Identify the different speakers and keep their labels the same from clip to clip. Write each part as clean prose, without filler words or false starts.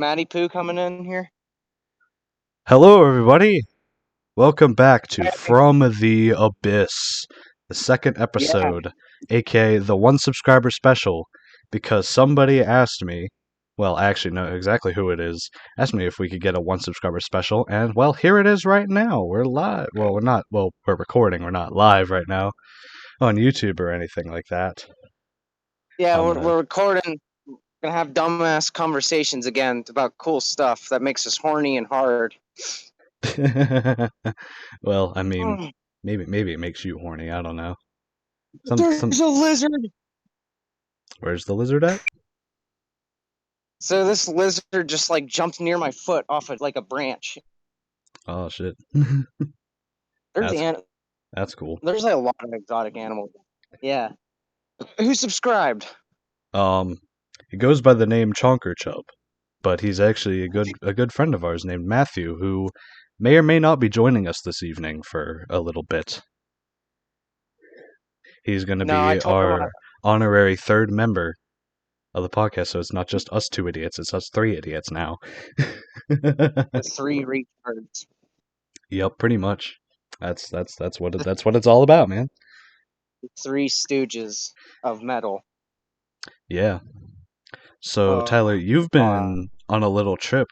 Speaker 1: Matty Poo coming in here.
Speaker 2: Hello, everybody. Welcome back to
Speaker 1: Hey.
Speaker 2: From the Abyss, the second
Speaker 1: Yeah,
Speaker 2: episode, aka the one subscriber special, because somebody asked me, well, I actually know exactly who it is, asked me if we could get a one subscriber special, and well, here it is right now. We're live. Well, we're not, well, we're recording. We're not live right now on YouTube or anything like that.
Speaker 1: yeah,
Speaker 2: On
Speaker 1: we're,
Speaker 2: the,
Speaker 1: we're recording. Gonna have dumbass conversations again about cool stuff that makes us horny and hard.
Speaker 2: well, I mean,
Speaker 1: Mm.
Speaker 2: maybe it makes you horny. I don't know. Some.
Speaker 1: There's a lizard.
Speaker 2: Where's the lizard at?
Speaker 1: So this lizard just like jumped near my foot off of like a branch.
Speaker 2: Oh shit.
Speaker 1: There's
Speaker 2: That's
Speaker 1: an
Speaker 2: that's cool.
Speaker 1: there's like a lot of exotic animals. Yeah. Who subscribed?
Speaker 2: Um, he goes by the name Chonker Chub, but he's actually a good friend of ours named Matthew, who may or may not be joining us this evening for a little bit. He's going to
Speaker 1: No, I
Speaker 2: be
Speaker 1: told him
Speaker 2: our honorary third member of the podcast, so it's not just us two idiots; it's us three idiots now.
Speaker 1: the three retards.
Speaker 2: Yep, pretty much. That's what it's all about, man.
Speaker 1: The three stooges of metal.
Speaker 2: Yeah. So Tyler,
Speaker 1: Oh,
Speaker 2: you've
Speaker 1: God.
Speaker 2: been on a little trip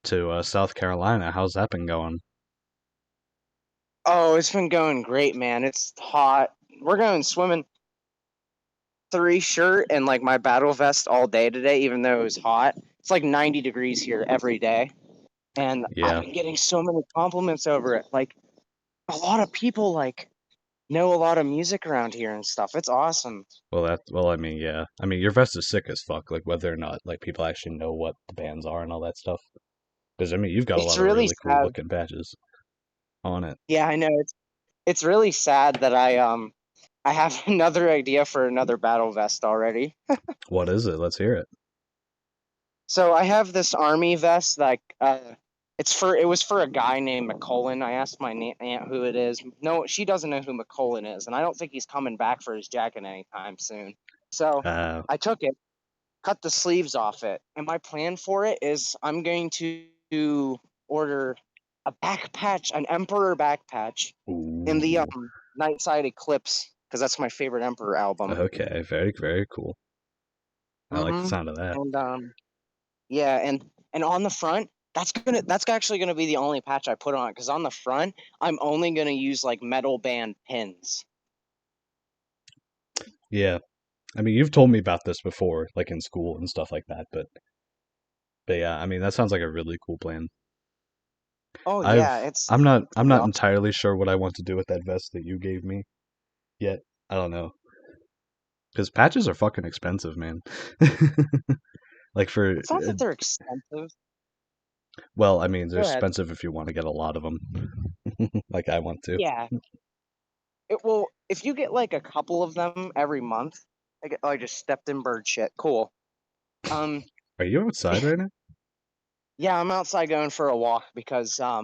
Speaker 2: to South Carolina. How's that been going?
Speaker 1: Oh, it's been going great, man. It's hot. We're going swimming. Three shirt and like my battle vest all day today, even though it was hot. It's like 90 degrees here every day. And I've
Speaker 2: Yeah.
Speaker 1: been getting so many compliments over it. Like a lot of people like know a lot of music around here and stuff. It's awesome.
Speaker 2: I mean, yeah. I mean, your vest is sick as fuck, like whether or not like people actually know what the bands are and all that stuff. Because I mean, you've got a
Speaker 1: It's
Speaker 2: lot of
Speaker 1: really
Speaker 2: really cool
Speaker 1: sad.
Speaker 2: looking badges on it.
Speaker 1: Yeah, I know. It's really sad that I have another idea for another battle vest already.
Speaker 2: What is it? Let's hear it.
Speaker 1: So I have this army vest like it was for a guy named McCullen. I asked my aunt who it is. No, she doesn't know who McCullen is, and I don't think he's coming back for his jacket anytime soon. So
Speaker 2: Uh,
Speaker 1: I took it, cut the sleeves off it, and my plan for it is I'm going to order a back patch, an Emperor back patch, in the
Speaker 2: ooh.
Speaker 1: Nightside Eclipse because that's my favorite Emperor album.
Speaker 2: Okay, very very cool. I like the
Speaker 1: Mm-hmm.
Speaker 2: sound of that.
Speaker 1: And yeah, and on the front, that's actually gonna be the only patch I put on it because on the front, I'm only gonna use like metal band pins.
Speaker 2: Yeah. I mean, you've told me about this before, like in school and stuff like that, but yeah, I mean, that sounds like a really cool plan.
Speaker 1: Oh
Speaker 2: I've
Speaker 1: yeah, it's
Speaker 2: I'm not
Speaker 1: awesome.
Speaker 2: entirely sure what I want to do with that vest that you gave me yet. I don't know. Because patches are fucking expensive, man. Like for,
Speaker 1: It's not that they're expensive.
Speaker 2: well, I mean, they're
Speaker 1: Go ahead.
Speaker 2: expensive if you want to get a lot of them, like I want to.
Speaker 1: Yeah, if you get like a couple of them every month, I just stepped in bird shit. Cool. Um,
Speaker 2: Are you outside right now?
Speaker 1: yeah, I'm outside going for a walk because I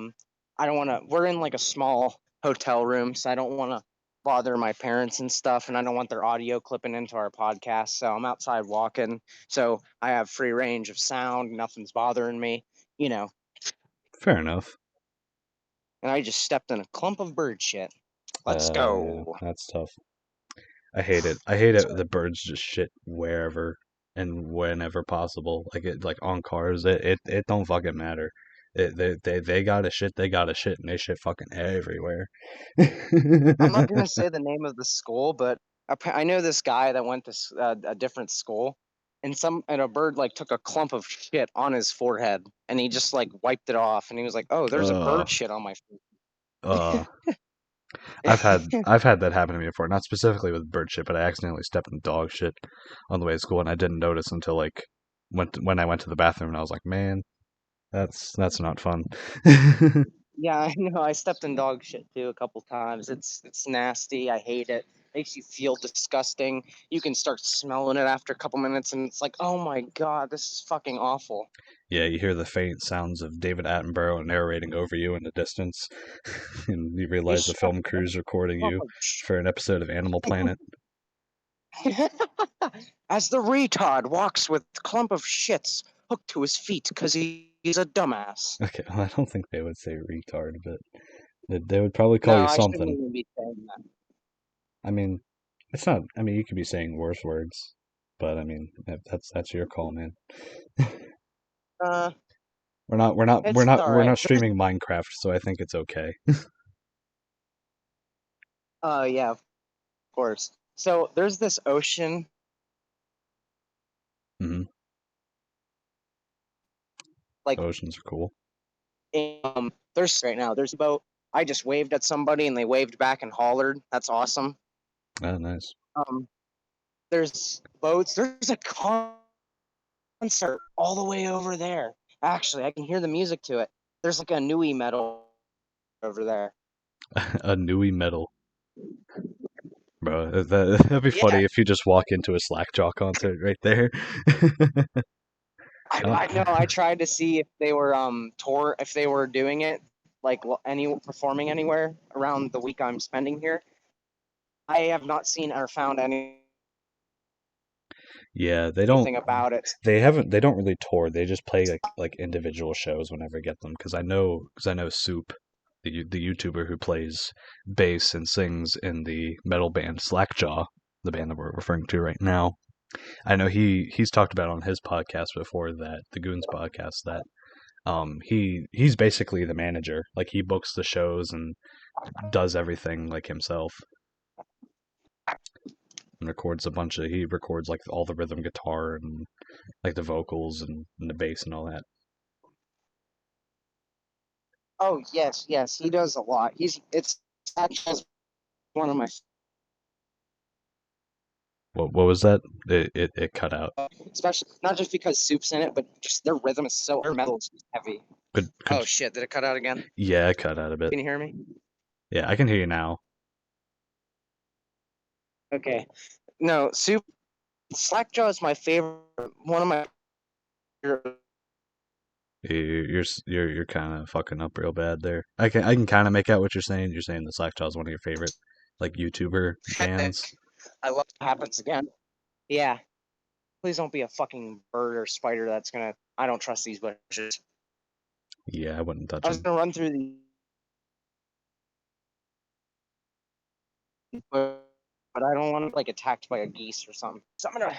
Speaker 1: don't want to. We're in like a small hotel room, so I don't want to bother my parents and stuff, and I don't want their audio clipping into our podcast. So I'm outside walking, so I have free range of sound. Nothing's bothering me, you know.
Speaker 2: Fair enough.
Speaker 1: And I just stepped in a clump of bird shit. Let's
Speaker 2: Yeah,
Speaker 1: go.
Speaker 2: that's tough. I hate it. I hate it. The birds just shit wherever and whenever possible. Like it, like on cars. It don't fucking matter. They gotta shit. They gotta shit, and they shit fucking everywhere.
Speaker 1: I'm not gonna say the name of the school, but I know this guy that went to a different school, and a bird like took a clump of shit on his forehead, and he just like wiped it off, and he was like, "Oh, there's a
Speaker 2: uh,
Speaker 1: bird shit on my
Speaker 2: uh, I've
Speaker 1: face."
Speaker 2: had that happen to me before. Not specifically with bird shit, but I accidentally stepped in dog shit on the way to school, and I didn't notice until like when I went to the bathroom, and I was like, man, that's not fun.
Speaker 1: Yeah, I know. I stepped in dog shit too a couple times. It's nasty. I hate it. Makes you feel disgusting. You can start smelling it after a couple minutes, and it's like, oh my god, this is fucking awful.
Speaker 2: Yeah, you hear the faint sounds of David Attenborough narrating over you in the distance, and you
Speaker 1: You
Speaker 2: realize the
Speaker 1: shut
Speaker 2: film crew's recording
Speaker 1: up.
Speaker 2: you for an episode of Animal Planet.
Speaker 1: As the retard walks with clump of shits hooked to his feet because he's a dumbass.
Speaker 2: Okay, well, I don't think they would say retard, but they would probably call
Speaker 1: No,
Speaker 2: you
Speaker 1: I shouldn't
Speaker 2: something.
Speaker 1: even be saying that.
Speaker 2: I mean, it's not. I mean, you could be saying worse words, but I mean, that's your call, man.
Speaker 1: Uh,
Speaker 2: We're
Speaker 1: it's
Speaker 2: not
Speaker 1: all
Speaker 2: we're
Speaker 1: right.
Speaker 2: not streaming Minecraft, so I think it's okay.
Speaker 1: Yeah, of course. So there's this ocean,
Speaker 2: Hmm.
Speaker 1: like,
Speaker 2: Oceans are cool.
Speaker 1: there's right now. There's a boat. I just waved at somebody and they waved back and hollered. That's awesome.
Speaker 2: Oh, nice.
Speaker 1: Um, there's boats. There's a concert all the way over there. Actually, I can hear the music to it. There's like a Nui metal over there.
Speaker 2: A Nui medal, bro. That'd be
Speaker 1: Yeah,
Speaker 2: funny if you just walk into a Slackjaw concert right there. I don't.
Speaker 1: I know. I tried to see if they were if they were doing it like any performing anywhere around the week I'm spending here. I have not seen or found
Speaker 2: Yeah, they don't.
Speaker 1: anything about it.
Speaker 2: They haven't. They don't really tour. They just play like individual shows whenever I get them. Because I know Soup, the YouTuber who plays bass and sings in the metal band Slackjaw, the band that we're referring to right now. I know he's talked about on his podcast before, that the Goons podcast, that he's basically the manager. Like, he books the shows and does everything like himself, and he records like all the rhythm guitar and like the vocals and the bass and all that.
Speaker 1: Oh yes, yes, he does a lot. It's actually one of my,
Speaker 2: What was that? It cut out.
Speaker 1: especially not just because Soup's in it, but just their rhythm is so, their metal is heavy.
Speaker 2: Could
Speaker 1: Oh shit, did it cut out again?
Speaker 2: Yeah, it cut out a bit.
Speaker 1: Can you hear me?
Speaker 2: Yeah, I can hear you now.
Speaker 1: Okay. No, Soup Slackjaw is my favorite, one of my favorite.
Speaker 2: You're kind of fucking up real bad there. I can kind of make out what you're saying. You're saying the Slackjaw is one of your favorite like YouTuber bands.
Speaker 1: I love it happens again. Yeah. Please don't be a fucking bird or spider that's gonna. I don't trust these bushes.
Speaker 2: Yeah, I wouldn't touch
Speaker 1: I was
Speaker 2: them.
Speaker 1: gonna run through the, but I don't want to like attacked by a geese or something. So I'm gonna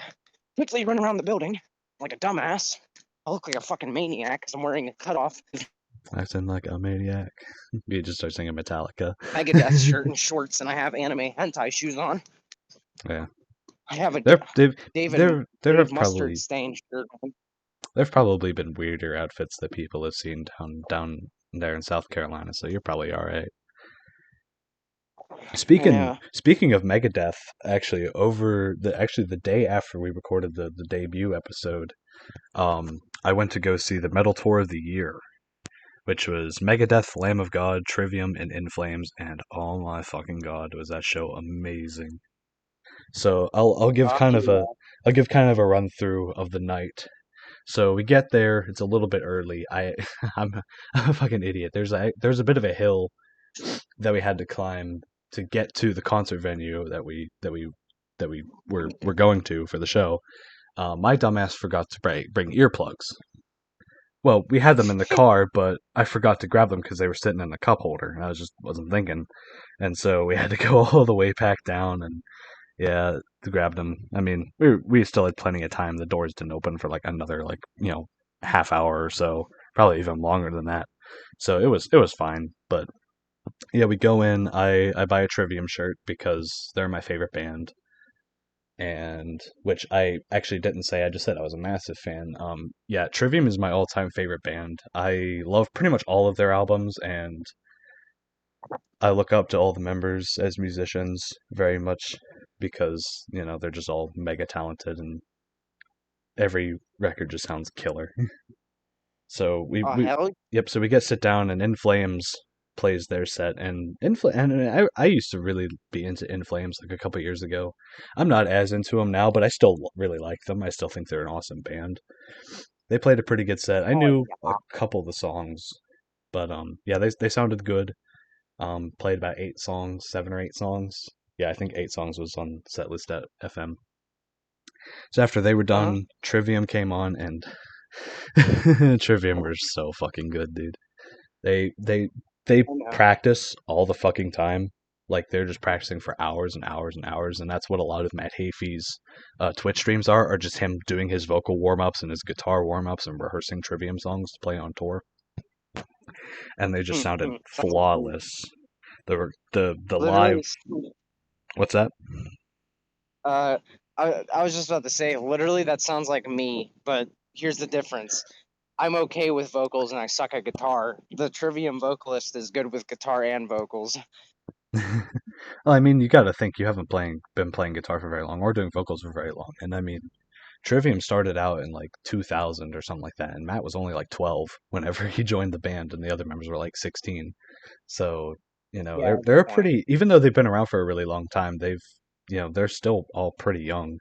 Speaker 1: quickly run around the building like a dumbass. I look like a fucking maniac because I'm wearing a cutoff
Speaker 2: Acting like a maniac. You just start singing Metallica.
Speaker 1: Megadeth shirt and shorts, and I have anime hentai shoes on.
Speaker 2: Yeah,
Speaker 1: I have a
Speaker 2: there they've there
Speaker 1: Dave
Speaker 2: have
Speaker 1: mustard
Speaker 2: probably
Speaker 1: stained shirt on.
Speaker 2: there've probably been weirder outfits that people have seen down there in South Carolina. So you're probably all right.
Speaker 1: I know.
Speaker 2: Speaking of Megadeth, actually the day after we recorded the debut episode, I went to go see the Metal Tour of the Year, which was Megadeth, Lamb of God, Trivium, and In Flames, and oh my fucking god, was that show amazing! So
Speaker 1: Yeah.
Speaker 2: I'll give kind of a run through of the night. So we get there, it's a little bit early. I'm I'm a fucking idiot. There's a bit of a hill that we had to climb to get to the concert venue that we were going to for the show. My dumbass forgot to bring earplugs. Well, we had them in the car, but I forgot to grab them because they were sitting in the cup holder, and I wasn't thinking, and so we had to go all the way back down, and yeah, to grab them. I mean, we still had plenty of time. The doors didn't open for like another like half hour or so, probably even longer than that. So it was fine, but yeah, we go in. I buy a Trivium shirt because they're my favorite band, and which I actually didn't say. I just said I was a massive fan. Yeah, Trivium is my all-time favorite band. I love pretty much all of their albums, and I look up to all the members as musicians very much because they're just all mega talented, and every record just sounds killer. So
Speaker 1: Oh hell
Speaker 2: yep. So we get sit down, and In Flames plays their set, and I used to really be into In Flames like a couple years ago. I'm not as into them now, but I still really like them. I still think they're an awesome band. They played a pretty good set. I
Speaker 1: oh
Speaker 2: knew a
Speaker 1: yeah.
Speaker 2: couple of the songs, but yeah, they sounded good. Played about 8 songs, 7 or 8 songs. Yeah, I think 8 songs was on setlist at FM. So after they were
Speaker 1: Uh-huh.
Speaker 2: done, Trivium came on, and Trivium were so fucking good, dude. They
Speaker 1: I know.
Speaker 2: practice all the fucking time. Like they're just practicing for hours and hours and hours, and that's what a lot of Matt Hafey's Twitch streams are just him doing his vocal warm ups and his guitar warm ups and rehearsing Trivium songs to play on tour. And they just sounded
Speaker 1: Sounds cool.
Speaker 2: flawless. The live.
Speaker 1: Literally,
Speaker 2: What's that?
Speaker 1: uh, I was just about to say, literally, that sounds like me, but here's the difference. I'm okay with vocals and I suck at guitar. The Trivium vocalist is good with guitar and vocals.
Speaker 2: Well, I mean, you got to think you haven't been playing guitar for very long or doing vocals for very long. And I mean, Trivium started out in like 2000 or something like that, and Matt was only like 12 whenever he joined the band, and the other members were like 16. So,
Speaker 1: Yeah,
Speaker 2: they're
Speaker 1: good point.
Speaker 2: pretty. Even though they've been around for a really long time, they're still all pretty young,
Speaker 1: Ooh,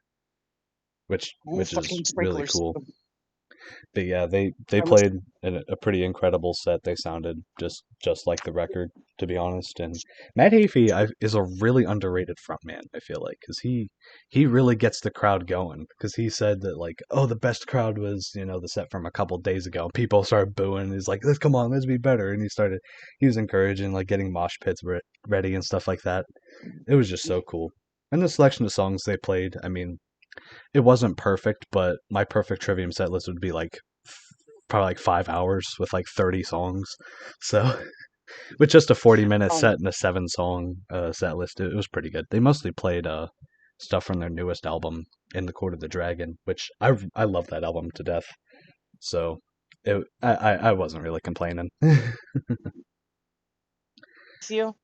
Speaker 2: which is
Speaker 1: fucking
Speaker 2: really
Speaker 1: sprinklers.
Speaker 2: cool. But yeah, they
Speaker 1: I must.
Speaker 2: played a pretty incredible set. They sounded just like the record, to be honest. And Matt Heafy is a really underrated frontman. I feel like because he really gets the crowd going. Because he said that like, oh, the best crowd was the set from a couple days ago. And people started booing. He's like, let's come on, let's be better. And he was encouraging like getting mosh pits ready and stuff like that. It was just so cool. And the selection of songs they played, I mean, it wasn't perfect, but my perfect Trivium set list would be like probably like 5 hours with like 30 songs. So with just a 40-minute
Speaker 1: Um,
Speaker 2: set and a 7 song set list, it was pretty good. They mostly played stuff from their newest album, In the Court of the Dragon, which I love that album to death. So I wasn't really complaining.
Speaker 1: with you,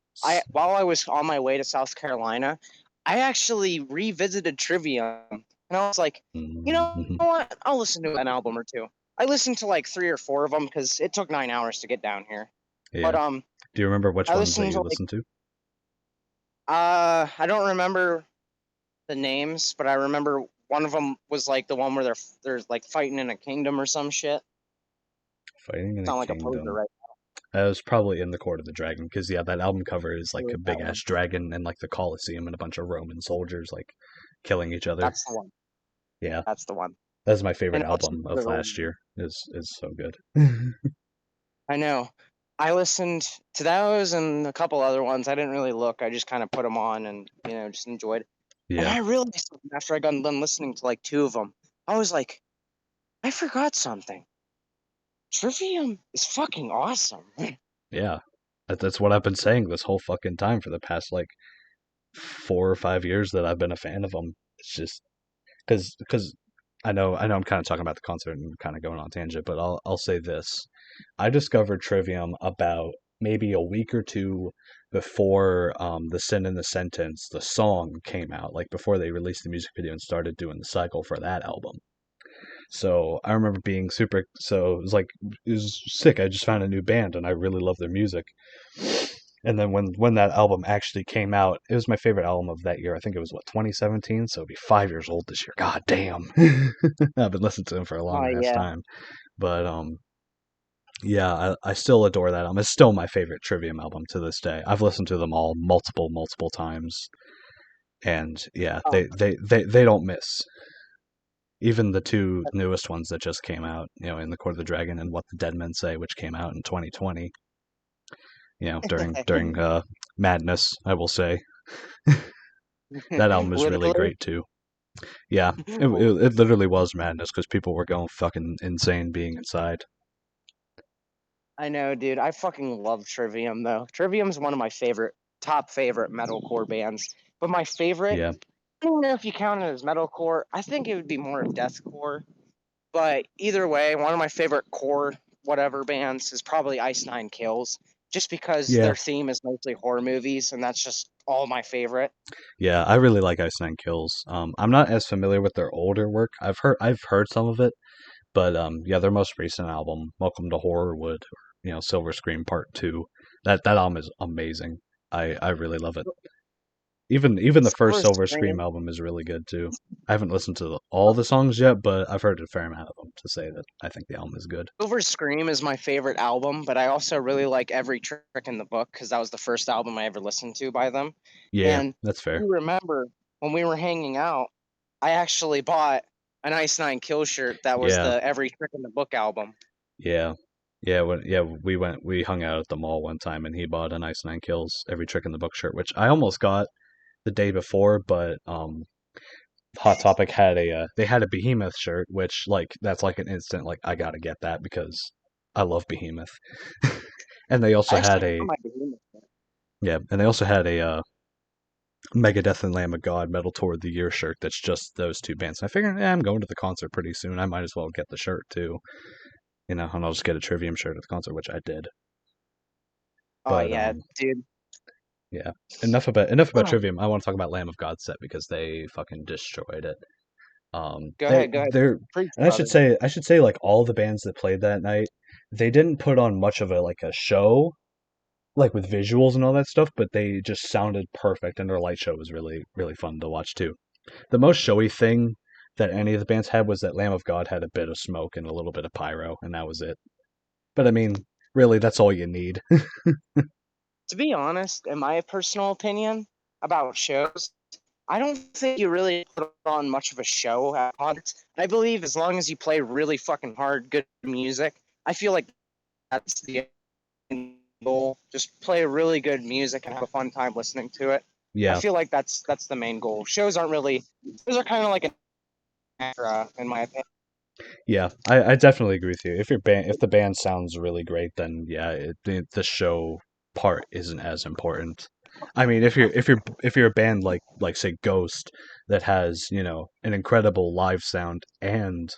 Speaker 1: while I was on my way to South Carolina, I actually revisited Trivium, and I was like, you know
Speaker 2: Mhm.
Speaker 1: what? I'll listen to an album or two. I listened to like 3 or 4 of them because it took 9 hours to get down here. But
Speaker 2: Yeah. Do you remember which
Speaker 1: I
Speaker 2: ones that
Speaker 1: listened
Speaker 2: you
Speaker 1: to like
Speaker 2: listened to?
Speaker 1: I don't remember the names, but I remember one of them was like the one where they're like fighting in a kingdom or some shit.
Speaker 2: Fighting in a
Speaker 1: Sound like a poser,
Speaker 2: Kingdom.
Speaker 1: right?
Speaker 2: It was probably In the Court of the Dragon because yeah, that album cover is
Speaker 1: It
Speaker 2: like
Speaker 1: was
Speaker 2: a big
Speaker 1: that
Speaker 2: ass
Speaker 1: one.
Speaker 2: dragon and like the Colosseum and a bunch of Roman soldiers like killing each other.
Speaker 1: That's the one.
Speaker 2: Yeah,
Speaker 1: That's the one.
Speaker 2: that's my favorite
Speaker 1: And I listened
Speaker 2: album
Speaker 1: to
Speaker 2: of
Speaker 1: their
Speaker 2: last
Speaker 1: own.
Speaker 2: year. Is so good.
Speaker 1: I know. I listened to those and a couple other ones. I didn't really look. I just kind of put them on and just enjoyed. And
Speaker 2: Yeah,
Speaker 1: I realized something after I got done listening to like 2 of them. I was like, I forgot something. Trivium is fucking awesome.
Speaker 2: yeah. That's what I've been saying this whole fucking time for the past like 4 or 5 years that I've been a fan of them. It's just because I know I'm kind of talking about the concert and kind of going on tangent, but I'll say this: I discovered Trivium about maybe a week or two before the Sin and the Sentence, the song came out, like before they released the music video and started doing the cycle for that album. So I remember being super. So it was sick. I just found a new band and I really love their music. And then when that album actually came out, it was my favorite album of that year. I think it was what 2017, so it'll be 5 years old this year. God damn, I've been listening to him for a long
Speaker 1: Oh
Speaker 2: ass
Speaker 1: yeah.
Speaker 2: time. But yeah, I still adore that album. It's still my favorite Trivium album to this day. I've listened to them all multiple times, and yeah,
Speaker 1: Um,
Speaker 2: they don't miss. Even the two newest ones that just came out, In the Court of the Dragon and What the Dead Men Say, which came out in 2020, during madness, I will say. That album is really
Speaker 1: literally.
Speaker 2: great too. Yeah, it literally was madness because people were going fucking insane being inside.
Speaker 1: I know, dude. I fucking love Trivium though. Trivium's one of my top favorite metalcore bands. But my favorite,
Speaker 2: Yeah,
Speaker 1: I don't know if you count it as metalcore. I think it would be more of deathcore. But either way, one of my favorite core whatever bands is probably Ice Nine Kills, just because
Speaker 2: yeah,
Speaker 1: their theme is mostly horror movies, and that's just all my favorite.
Speaker 2: yeah. I really like Ice Nine Kills. I'm not as familiar with their older work. I've heard some of it, but yeah, their most recent album, Welcome to Horrorwood, Silver Scream Part Two, that album is amazing. I really love it. Even the first
Speaker 1: Silver
Speaker 2: Silver Scream
Speaker 1: Scream.
Speaker 2: album is really good too. I haven't listened to all the songs yet, but I've heard a fair amount of them to say that I think the album is good.
Speaker 1: Silver Scream is my favorite album, but I also really like Every Trick in the Book because that was the first album I ever listened to by them.
Speaker 2: Yeah,
Speaker 1: And
Speaker 2: that's fair.
Speaker 1: you remember when we were hanging out, I actually bought an Ice Nine Kill shirt that was
Speaker 2: Yeah,
Speaker 1: the Every Trick in the Book album.
Speaker 2: yeah, we hung out at the mall one time, and he bought a nice Nine Kills Every Trick in the Book shirt, which I almost got the day before, but Hot Topic had they had a Behemoth shirt, which like that's like an instant like I gotta get that because I love Behemoth, and they
Speaker 1: I
Speaker 2: also had
Speaker 1: actually
Speaker 2: a
Speaker 1: got my Behemoth.
Speaker 2: yeah, and they also had a Megadeth and Lamb of God Metal Tour of the Year shirt that's just those two bands. And I figured, I'm going to the concert pretty soon. I might as well get the shirt too, and I'll just get a Trivium shirt at the concert, which I did.
Speaker 1: Oh
Speaker 2: But
Speaker 1: yeah, dude.
Speaker 2: yeah, enough about Trivium. I want to talk about Lamb of God set because they fucking destroyed it.
Speaker 1: Go
Speaker 2: They
Speaker 1: ahead, go ahead.
Speaker 2: they're
Speaker 1: Preach,
Speaker 2: and
Speaker 1: brother.
Speaker 2: I should say like all the bands that played that night, they didn't put on much of a show like with visuals and all that stuff, but they just sounded perfect, and their light show was really fun to watch too. The most showy thing that any of the bands had was that Lamb of God had a bit of smoke and a little bit of pyro, and that was it. But I mean, really, that's all you need.
Speaker 1: To be honest, in my personal opinion about shows, I don't think you really put on much of a show at concerts. I believe as long as you play really fucking hard, good music, I feel like that's the end goal. Just play really good music and have a fun time listening to it. I
Speaker 2: Yeah,
Speaker 1: feel like that's the main goal. Shows aren't really. Shows are kind of like an extra, in my opinion.
Speaker 2: yeah, I definitely agree with you. If the band sounds really great, then yeah, the show part isn't as important. I mean, if you're a band like say Ghost that has an incredible live sound and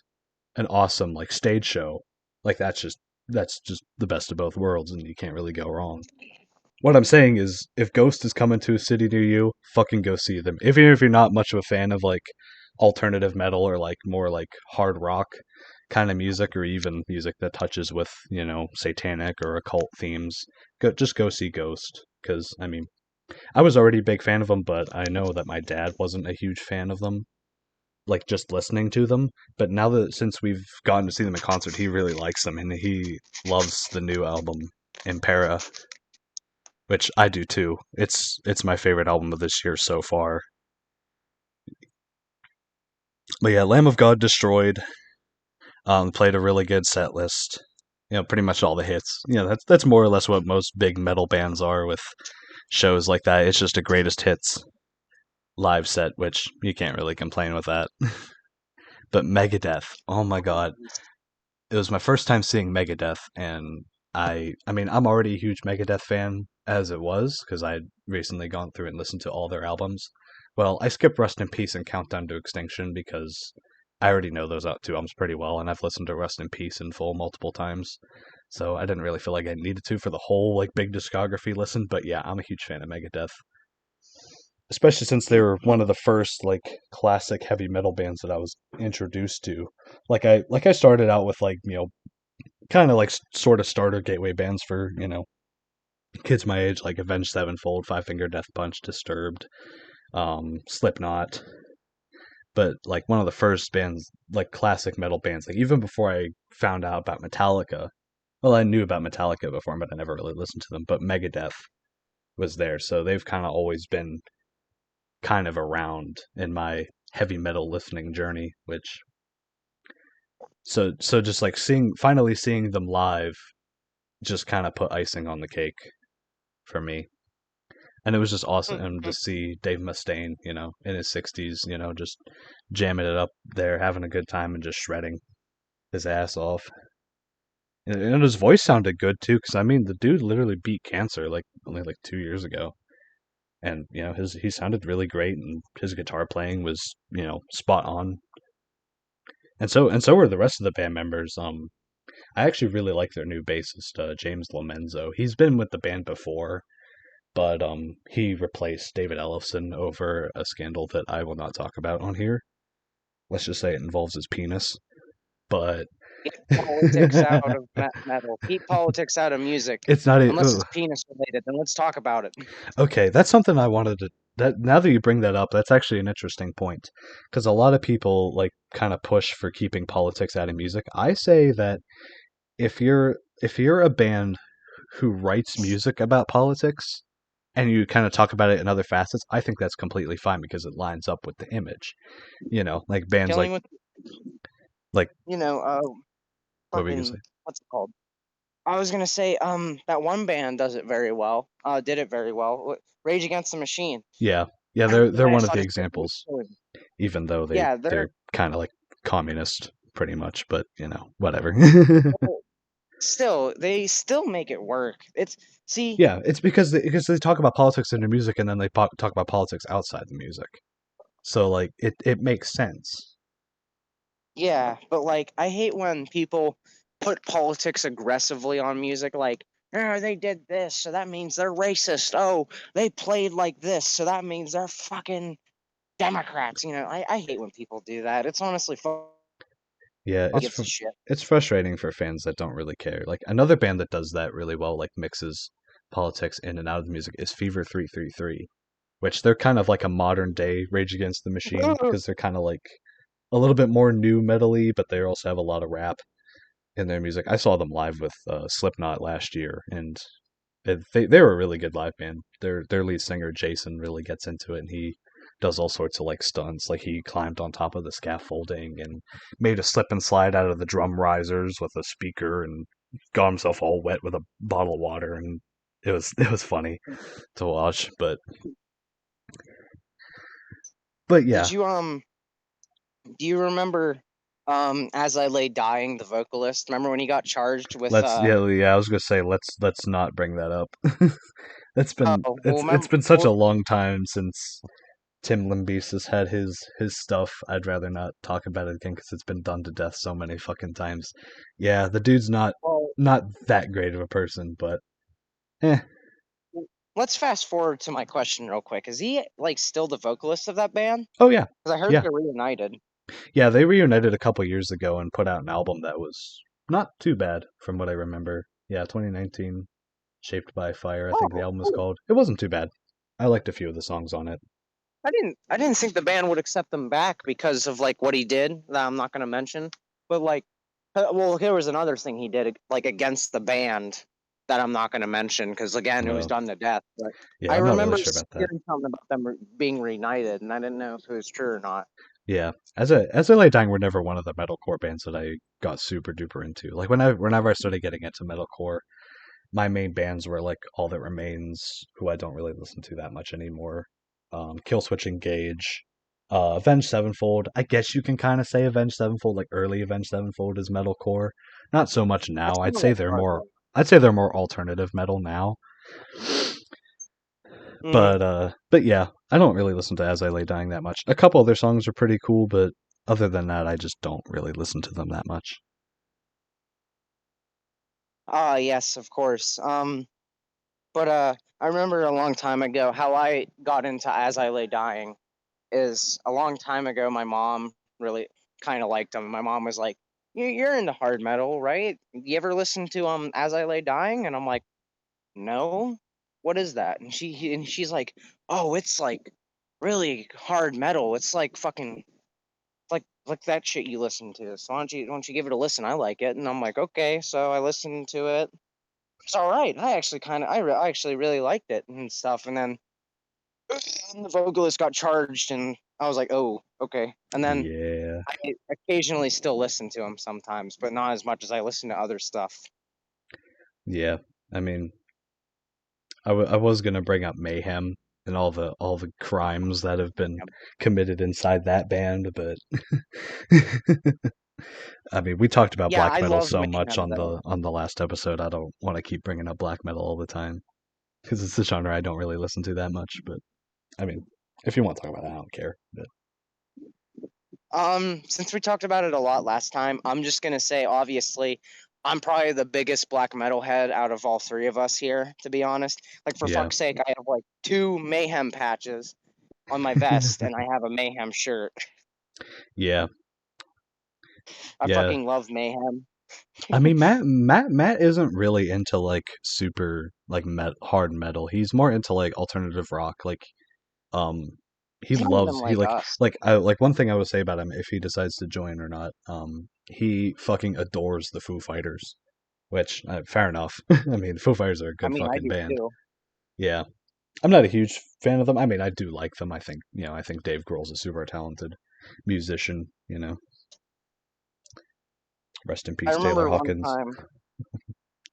Speaker 2: an awesome like stage show, like that's just the best of both worlds, and you can't really go wrong. What I'm saying is, if Ghost is coming to a city near you, fucking go see them. Even if you're not much of a fan of like alternative metal or like more like hard rock kind of music, or even music that touches with satanic or occult themes, go see Ghost. Because I mean, I was already a big fan of them, but I know that my dad wasn't a huge fan of them. Like just listening to them, but now that since we've gotten to see them in concert, he really likes them and he loves the new album Impera, which I do too. It's my favorite album of this year so far. But yeah, Lamb of God destroyed. Played a really good set list. Pretty much all the hits. That's more or less what most big metal bands are with shows like that. It's just a greatest hits live set, which you can't really complain with that. But Megadeth, oh my god, it was my first time seeing Megadeth, and I mean I'm already a huge Megadeth fan as it was because I'd recently gone through and listened to all their albums. Well, I skipped Rest in Peace and Countdown to Extinction because I already know those two albums pretty well, and I've listened to Rest in Peace in full multiple times. So I didn't really feel like I needed to for the whole like big discography listen, but yeah, I'm a huge fan of Megadeth, especially since they were one of the first like classic heavy metal bands that I was introduced to. Like I started out with like kind of like sort of starter gateway bands for kids my age, like Avenged Sevenfold, Five Finger Death Punch, Disturbed, Slipknot. But like one of the first bands, like classic metal bands, like even before I found out about Metallica. Well, I knew about Metallica before, but I never really listened to them. But Megadeth was there, so they've kind of always been kind of around in my heavy metal listening journey. Which so just like finally seeing them live just kind of put icing on the cake for me. And it was just awesome to see Dave Mustaine, in his 60s, just jamming it up there, having a good time and just shredding his ass off. And his voice sounded good too, because I mean, the dude literally beat cancer like only like 2 years ago, and he sounded really great, and his guitar playing was spot on, and so were the rest of the band members. I actually really like their new bassist, James Lomenzo. He's been with the band before, but he replaced David Ellefson over a scandal that I will not talk about on here. Let's just say it involves his penis. But
Speaker 1: Keep politics out of metal. Keep politics out of music.
Speaker 2: it's not
Speaker 1: Unless
Speaker 2: a,
Speaker 1: it's penis related, then let's talk about it.
Speaker 2: okay. That's something I wanted to. That now that you bring that up, that's actually an interesting point because a lot of people like kind of push for keeping politics out of music. I say that if you're a band who writes music about politics and you kind of talk about it in other facets, I think that's completely fine because it lines up with the image. Like bands
Speaker 1: Killing
Speaker 2: like
Speaker 1: with
Speaker 2: Like,
Speaker 1: You know,
Speaker 2: what were you gonna say?
Speaker 1: fucking what's it called? I was gonna say, that one band does it very well. Did it very well. Rage Against the Machine.
Speaker 2: Yeah, yeah,
Speaker 1: And
Speaker 2: they're
Speaker 1: I
Speaker 2: one of
Speaker 1: saw
Speaker 2: the
Speaker 1: just like,
Speaker 2: examples, even though
Speaker 1: yeah,
Speaker 2: they're kind of like communist, pretty much. But whatever.
Speaker 1: they still make it work. It's see,
Speaker 2: Yeah, it's because they talk about politics in their music, and then they talk about politics outside the music. So like it makes sense.
Speaker 1: yeah, but like I hate when people put politics aggressively on music, like, oh, they did this, so that means they're racist. Oh, they played like this, so that means they're fucking Democrats. I hate when people do that. It's honestly
Speaker 2: Yeah,
Speaker 1: gives a shit.
Speaker 2: it's frustrating for fans that don't really care. Like another band that does that really well, like mixes politics in and out of the music, is Fever 333, which they're kind of like a modern day Rage Against the Machine because they're kind of like a little bit more new metally, but they also have a lot of rap in their music. I saw them live with Slipknot last year, and they were a really good live band. Their lead singer Jason really gets into it, and he does all sorts of like stunts. Like he climbed on top of the scaffolding and made a slip and slide out of the drum risers with a speaker, and got himself all wet with a bottle of water, and it was funny to watch. But yeah,
Speaker 1: Did you do you remember As I Lay Dying, the vocalist? Remember when he got charged with
Speaker 2: let's yeah. I was gonna say let's not bring that up. It's been
Speaker 1: oh, well,
Speaker 2: it's
Speaker 1: remember,
Speaker 2: been such a long time since Tim Limbesis has had his stuff. I'd rather not talk about it again because it's been done to death so many fucking times. Yeah, the dude's
Speaker 1: well,
Speaker 2: not that great of a person, but eh.
Speaker 1: let's fast forward to my question real quick. Is he like still the vocalist of that band?
Speaker 2: Oh yeah,
Speaker 1: Because I heard
Speaker 2: yeah,
Speaker 1: they're reunited.
Speaker 2: yeah. They reunited a couple years ago and put out an album that was not too bad from what I remember. Yeah, 2019, Shaped by Fire. I think the
Speaker 1: Oh,
Speaker 2: album was
Speaker 1: cool.
Speaker 2: called. It wasn't too bad. I liked a few of the songs on it.
Speaker 1: I didn't think the band would accept him back because of like what he did that I'm not going to mention. But like, well, here was another thing he did like against the band that I'm not going to mention because again, it was
Speaker 2: Well,
Speaker 1: done to death. But
Speaker 2: yeah,
Speaker 1: I
Speaker 2: I'm not really
Speaker 1: remember
Speaker 2: sure about that.
Speaker 1: hearing something about them being reunited, and I didn't know if it was true or not.
Speaker 2: Yeah, as I lay dying, were never one of the metalcore bands that I got super duper into. Like whenever I started getting into metalcore, my main bands were like All That Remains, who I don't really listen to that much anymore. Killswitch Engage, Avenged Sevenfold. I guess you can kind of say Avenged Sevenfold, like early Avenged Sevenfold is metalcore. Not so much
Speaker 1: That's
Speaker 2: now.
Speaker 1: kind of like hard.
Speaker 2: I'd say they're more alternative metal now.
Speaker 1: Mm-hmm.
Speaker 2: But yeah, I don't really listen to As I Lay Dying that much. A couple of their songs are pretty cool, but other than that, I just don't really listen to them that much.
Speaker 1: Ah, yes, of course. But I remember a long time ago how I got into As I Lay Dying is a long time ago. My mom really kind of liked them. My mom was like, You're into hard metal, right? You ever listen to As I Lay Dying?" And I'm like, "No, what is that?" And she's like, "Oh, it's like really hard metal. It's like fucking like that shit you listen to. So why don't you give it a listen? I like it." And I'm like, "Okay." So I listened to it. It's all right. I actually really liked it and stuff. And then the vocalist got charged, and I was like, "Oh, okay." And then
Speaker 2: Yeah,
Speaker 1: I occasionally still listen to him sometimes, but not as much as I listen to other stuff.
Speaker 2: yeah. I mean, I was gonna bring up Mayhem and all the crimes that have been committed inside that band, but I mean, we talked about
Speaker 1: Yeah,
Speaker 2: black
Speaker 1: I
Speaker 2: metal
Speaker 1: love
Speaker 2: so much
Speaker 1: Mayhem though.
Speaker 2: on the last episode. I don't want to keep bringing up black metal all the time because it's a genre I don't really listen to that much. But I mean, if you want to talk about it, I don't care. But
Speaker 1: Since we talked about it a lot last time, I'm just gonna say, obviously, I'm probably the biggest black metal head out of all three of us here, to be honest. Like, for
Speaker 2: yeah,
Speaker 1: fuck's sake, I have like two Mayhem patches on my vest, and I have a Mayhem shirt.
Speaker 2: yeah,
Speaker 1: I
Speaker 2: yeah.
Speaker 1: fucking love Mayhem.
Speaker 2: I mean, Matt isn't really into like super like hard metal. He's more into like alternative rock. Like, um,
Speaker 1: He's not even
Speaker 2: he
Speaker 1: like us.
Speaker 2: like one thing I would say about him if he decides to join or not. He fucking adores the Foo Fighters, which fair enough. I mean, Foo Fighters are a
Speaker 1: I
Speaker 2: good
Speaker 1: mean, I
Speaker 2: fucking
Speaker 1: do
Speaker 2: band.
Speaker 1: too.
Speaker 2: Yeah, I'm not a huge fan of them. I mean, I do like them. I think Dave Grohl's a super talented musician. Rest in
Speaker 1: I
Speaker 2: peace, Taylor
Speaker 1: remember one
Speaker 2: Hawkins.
Speaker 1: time.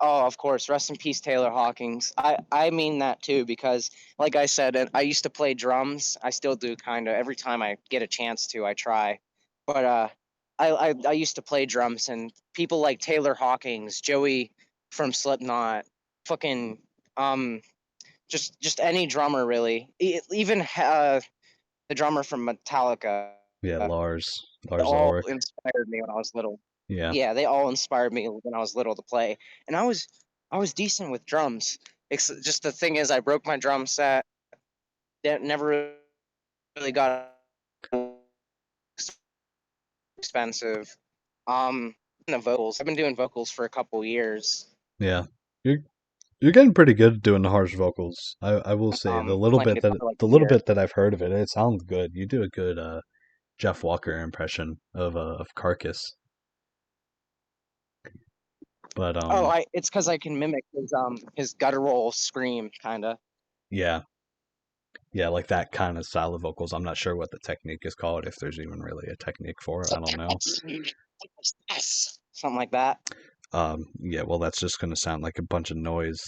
Speaker 1: Oh, of course. Rest in peace, Taylor Hawkins. I mean that too because, like I said, I used to play drums. I still do, kind of. Every time I get a chance to, I try. But I used to play drums, and people like Taylor Hawkins, Joey from Slipknot, fucking just any drummer really. Even the drummer from Metallica.
Speaker 2: Yeah, Lars
Speaker 1: All
Speaker 2: Ulrich.
Speaker 1: inspired me when I was little.
Speaker 2: Yeah,
Speaker 1: Yeah, they all inspired me when I was little to play, and I was decent with drums. Just the thing is, I broke my drum set. That never really got expensive. Um, the vocals. I've been doing vocals for a couple years.
Speaker 2: yeah. You're you're getting pretty good at doing the harsh vocals. I will say
Speaker 1: Playing guitar like
Speaker 2: the
Speaker 1: a
Speaker 2: little
Speaker 1: year.
Speaker 2: bit that I've heard of it, it sounds good. You do a good Jeff Walker impression of Carcass. But
Speaker 1: Oh, it's because I can mimic his guttural scream, kind of.
Speaker 2: yeah, yeah, like that kind of style of vocals. I'm not sure what the technique is called, if there's even really a technique for it. I don't know.
Speaker 1: Something like that.
Speaker 2: Yeah, well, that's just going to sound like a bunch of noise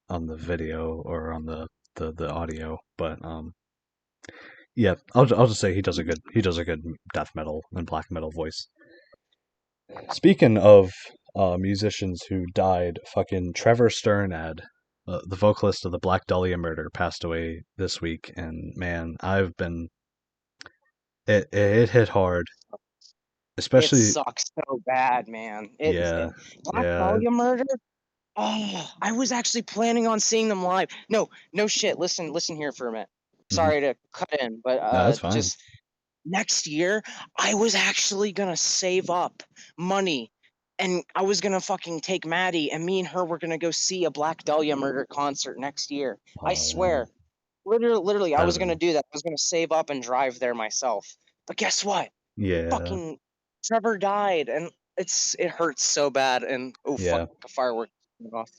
Speaker 2: on the video or on the audio. But yeah, I'll just say he does a good death metal and black metal voice. Speaking of musicians who died, fucking Trevor Strnad, the vocalist of the Black Dahlia murder, passed away this week, and man, it hit hard,
Speaker 1: It
Speaker 2: especially
Speaker 1: sucks so bad, man.
Speaker 2: yeah,
Speaker 1: Black
Speaker 2: yeah,
Speaker 1: Dahlia Murder. Oh, I was actually planning on seeing them live. No, no shit. Listen here for a minute.
Speaker 2: hmm
Speaker 1: Sorry to cut in, but
Speaker 2: no, that's fine.
Speaker 1: just next year, I was actually gonna save up money, and I was gonna fucking take Maddie, and me and her were gonna go see a Black Dahlia Murder concert next year. I
Speaker 2: Oh man,
Speaker 1: swear, literally, I
Speaker 2: that'd
Speaker 1: was
Speaker 2: have
Speaker 1: gonna
Speaker 2: been
Speaker 1: do that. I was gonna save up and drive there myself. But guess what?
Speaker 2: yeah,
Speaker 1: Fucking Trevor died, and it hurts so bad. And oh fuck,
Speaker 2: yeah,
Speaker 1: a firework went off.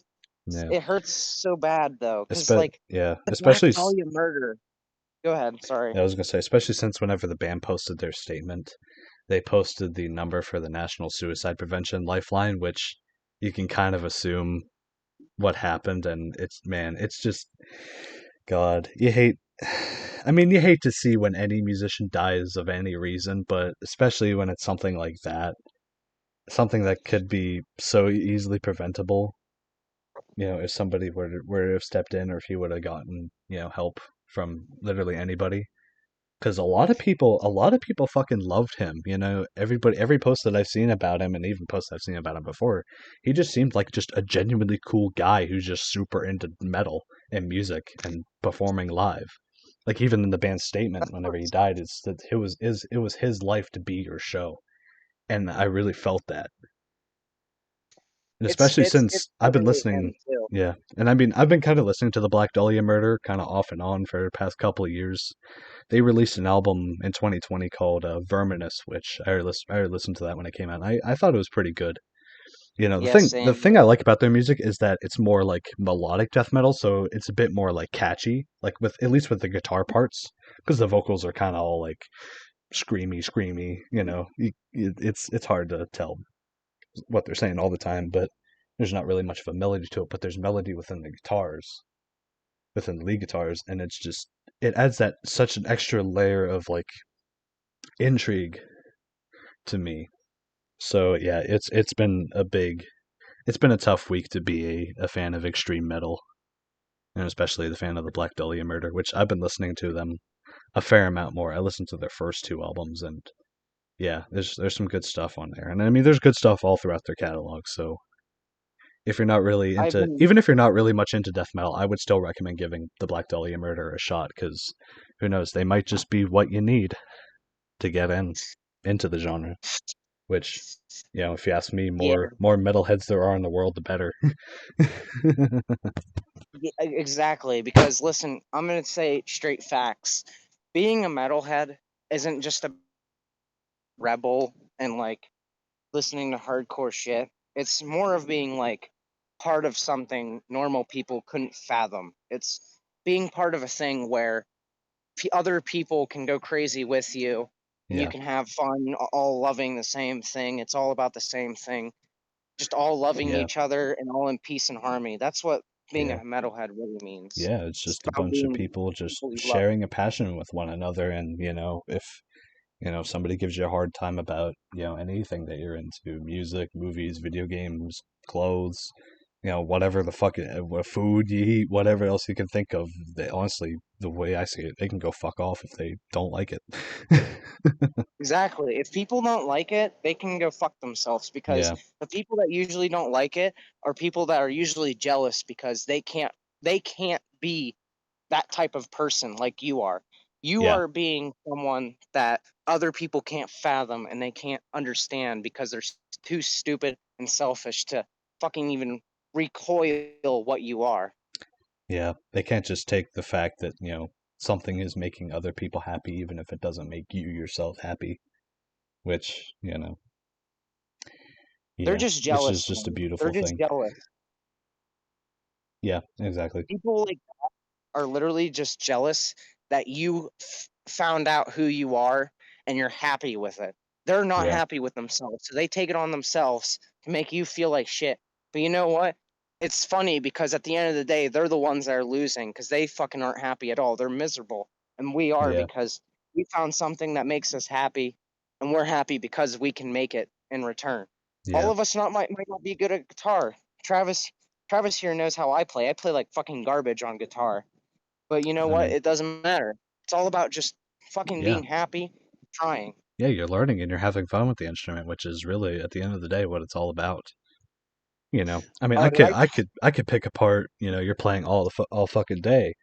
Speaker 2: yeah.
Speaker 1: It hurts so bad though, cause like
Speaker 2: Yeah,
Speaker 1: the Black
Speaker 2: especially
Speaker 1: Dahlia Murder. Go ahead. Sorry.
Speaker 2: I was gonna say, especially since whenever the band posted their statement, they posted the number for the National Suicide Prevention Lifeline, which you can kind of assume what happened, and it's man, it's just God, you hate. I mean, you hate to see when any musician dies of any reason, but especially when it's something like that, something that could be so easily preventable. You know, if somebody were to have stepped in, or if he would have gotten help from literally anybody. Because a lot of people fucking loved him. You know, every post that I've seen about him, and even posts I've seen about him before, he just seemed like just a genuinely cool guy who's just super into metal and music and performing live. Like even in the band's statement, whenever he died, it's that it was his life to be your show, and I really felt that. And especially
Speaker 1: It
Speaker 2: since I've been
Speaker 1: literally
Speaker 2: listening,
Speaker 1: him too.
Speaker 2: yeah, and I mean I've been kind of listening to the Black Dahlia Murder kind of off and on for the past couple of years. They released an album in 2020 called Verminous, which I already listened to that when it came out. I thought it was pretty good. You know,
Speaker 1: Yeah,
Speaker 2: the
Speaker 1: same.
Speaker 2: thing I like about their music is that it's more like melodic death metal, so it's a bit more like catchy, like with at least with the guitar parts, because the vocals are kind of all like screamy. You know, it's hard to tell what they're saying all the time, but there's not really much of a melody to it. But there's melody within the guitars, within the lead guitars, and it's just it adds that such an extra layer of like intrigue to me. So yeah, it's been a tough week to be a fan of extreme metal, and especially the fan of the Black Dahlia Murder, which I've been listening to them a fair amount more. I listened to their first two albums, and yeah, there's some good stuff on there, and I mean there's good stuff all throughout their catalog. So if you're not really
Speaker 1: I've
Speaker 2: into,
Speaker 1: been
Speaker 2: even if you're not really much into death metal, I would still recommend giving the Black Dahlia Murder a shot, because who knows, they might just be what you need to get into the genre. Which, if you ask me,
Speaker 1: yeah,
Speaker 2: more metalheads there are in the world, the better.
Speaker 1: exactly. Because listen, I'm gonna say straight facts. Being a metalhead isn't just a rebel and like listening to hardcore shit. It's more of being like part of something normal people couldn't fathom. It's being part of a thing where other people can go crazy with you, and you
Speaker 2: Yeah.
Speaker 1: can have fun all loving the same thing. It's all about the same thing, just all loving
Speaker 2: Yeah.
Speaker 1: each other and all in peace and harmony. That's what being a
Speaker 2: Yeah.
Speaker 1: metalhead really means.
Speaker 2: Yeah, it's
Speaker 1: It's
Speaker 2: just a
Speaker 1: about
Speaker 2: bunch of
Speaker 1: being
Speaker 2: people just
Speaker 1: people you love.
Speaker 2: sharing a passion with one another. And, if, somebody gives you a hard time about, anything that you're into, music, movies, video games, clothes, whatever the fuck, what food you eat, whatever else you can think of, they honestly, the way I see it, they can go fuck off if they don't like it.
Speaker 1: Exactly. If people don't like it, they can go fuck themselves, because
Speaker 2: Yeah.
Speaker 1: the people that usually don't like it are people that are usually jealous because they can't be that type of person like you are. You
Speaker 2: Yeah.
Speaker 1: are being someone that other people can't fathom and they can't understand because they're too stupid and selfish to fucking even recoil what you are.
Speaker 2: Yeah. They can't just take the fact that, something is making other people happy, even if it doesn't make you yourself happy, which,
Speaker 1: They're
Speaker 2: yeah,
Speaker 1: just
Speaker 2: which is
Speaker 1: jealous,
Speaker 2: just a
Speaker 1: man. They're
Speaker 2: beautiful
Speaker 1: just
Speaker 2: thing.
Speaker 1: jealous.
Speaker 2: Yeah, exactly.
Speaker 1: People like are literally just jealous that you found out who you are and you're happy with it. They're not
Speaker 2: Yeah.
Speaker 1: happy with themselves, so they take it on themselves to make you feel like shit. But you know what? It's funny because at the end of the day, they're the ones that are losing because they fucking aren't happy at all. They're miserable. And we are,
Speaker 2: Yeah.
Speaker 1: because we found something that makes us happy, and we're happy because we can make it in return. All
Speaker 2: Yeah.
Speaker 1: of us might not be good at guitar. Travis Travis here knows how I play. I play like fucking garbage on guitar. But you know
Speaker 2: I
Speaker 1: what?
Speaker 2: mean,
Speaker 1: It doesn't matter. It's all about just fucking
Speaker 2: yeah.
Speaker 1: being happy, trying.
Speaker 2: Yeah, you're learning and you're having fun with the instrument, which is really at the end of the day what it's all about. I mean,
Speaker 1: All
Speaker 2: I
Speaker 1: right,
Speaker 2: could
Speaker 1: like
Speaker 2: I could I could pick apart, you're playing all fucking day,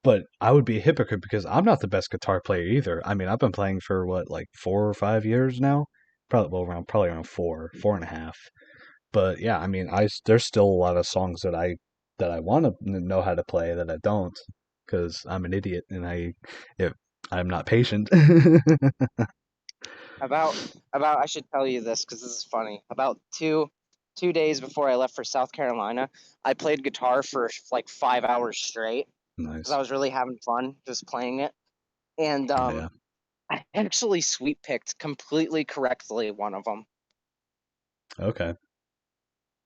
Speaker 2: but I would be a hypocrite because I'm not the best guitar player either. I mean, I've been playing for what, like 4 or 5 years now? Probably around 4.5. But yeah, I mean, there's still a lot of songs that I want to know how to play that I don't because I'm an idiot and if I'm not patient.
Speaker 1: about I should tell you this because this is funny. About two days before I left for South Carolina, I played guitar for like 5 hours straight because I
Speaker 2: Nice.
Speaker 1: was really having fun just playing it. And
Speaker 2: Yeah.
Speaker 1: I actually sweep picked completely correctly one of them.
Speaker 2: Okay.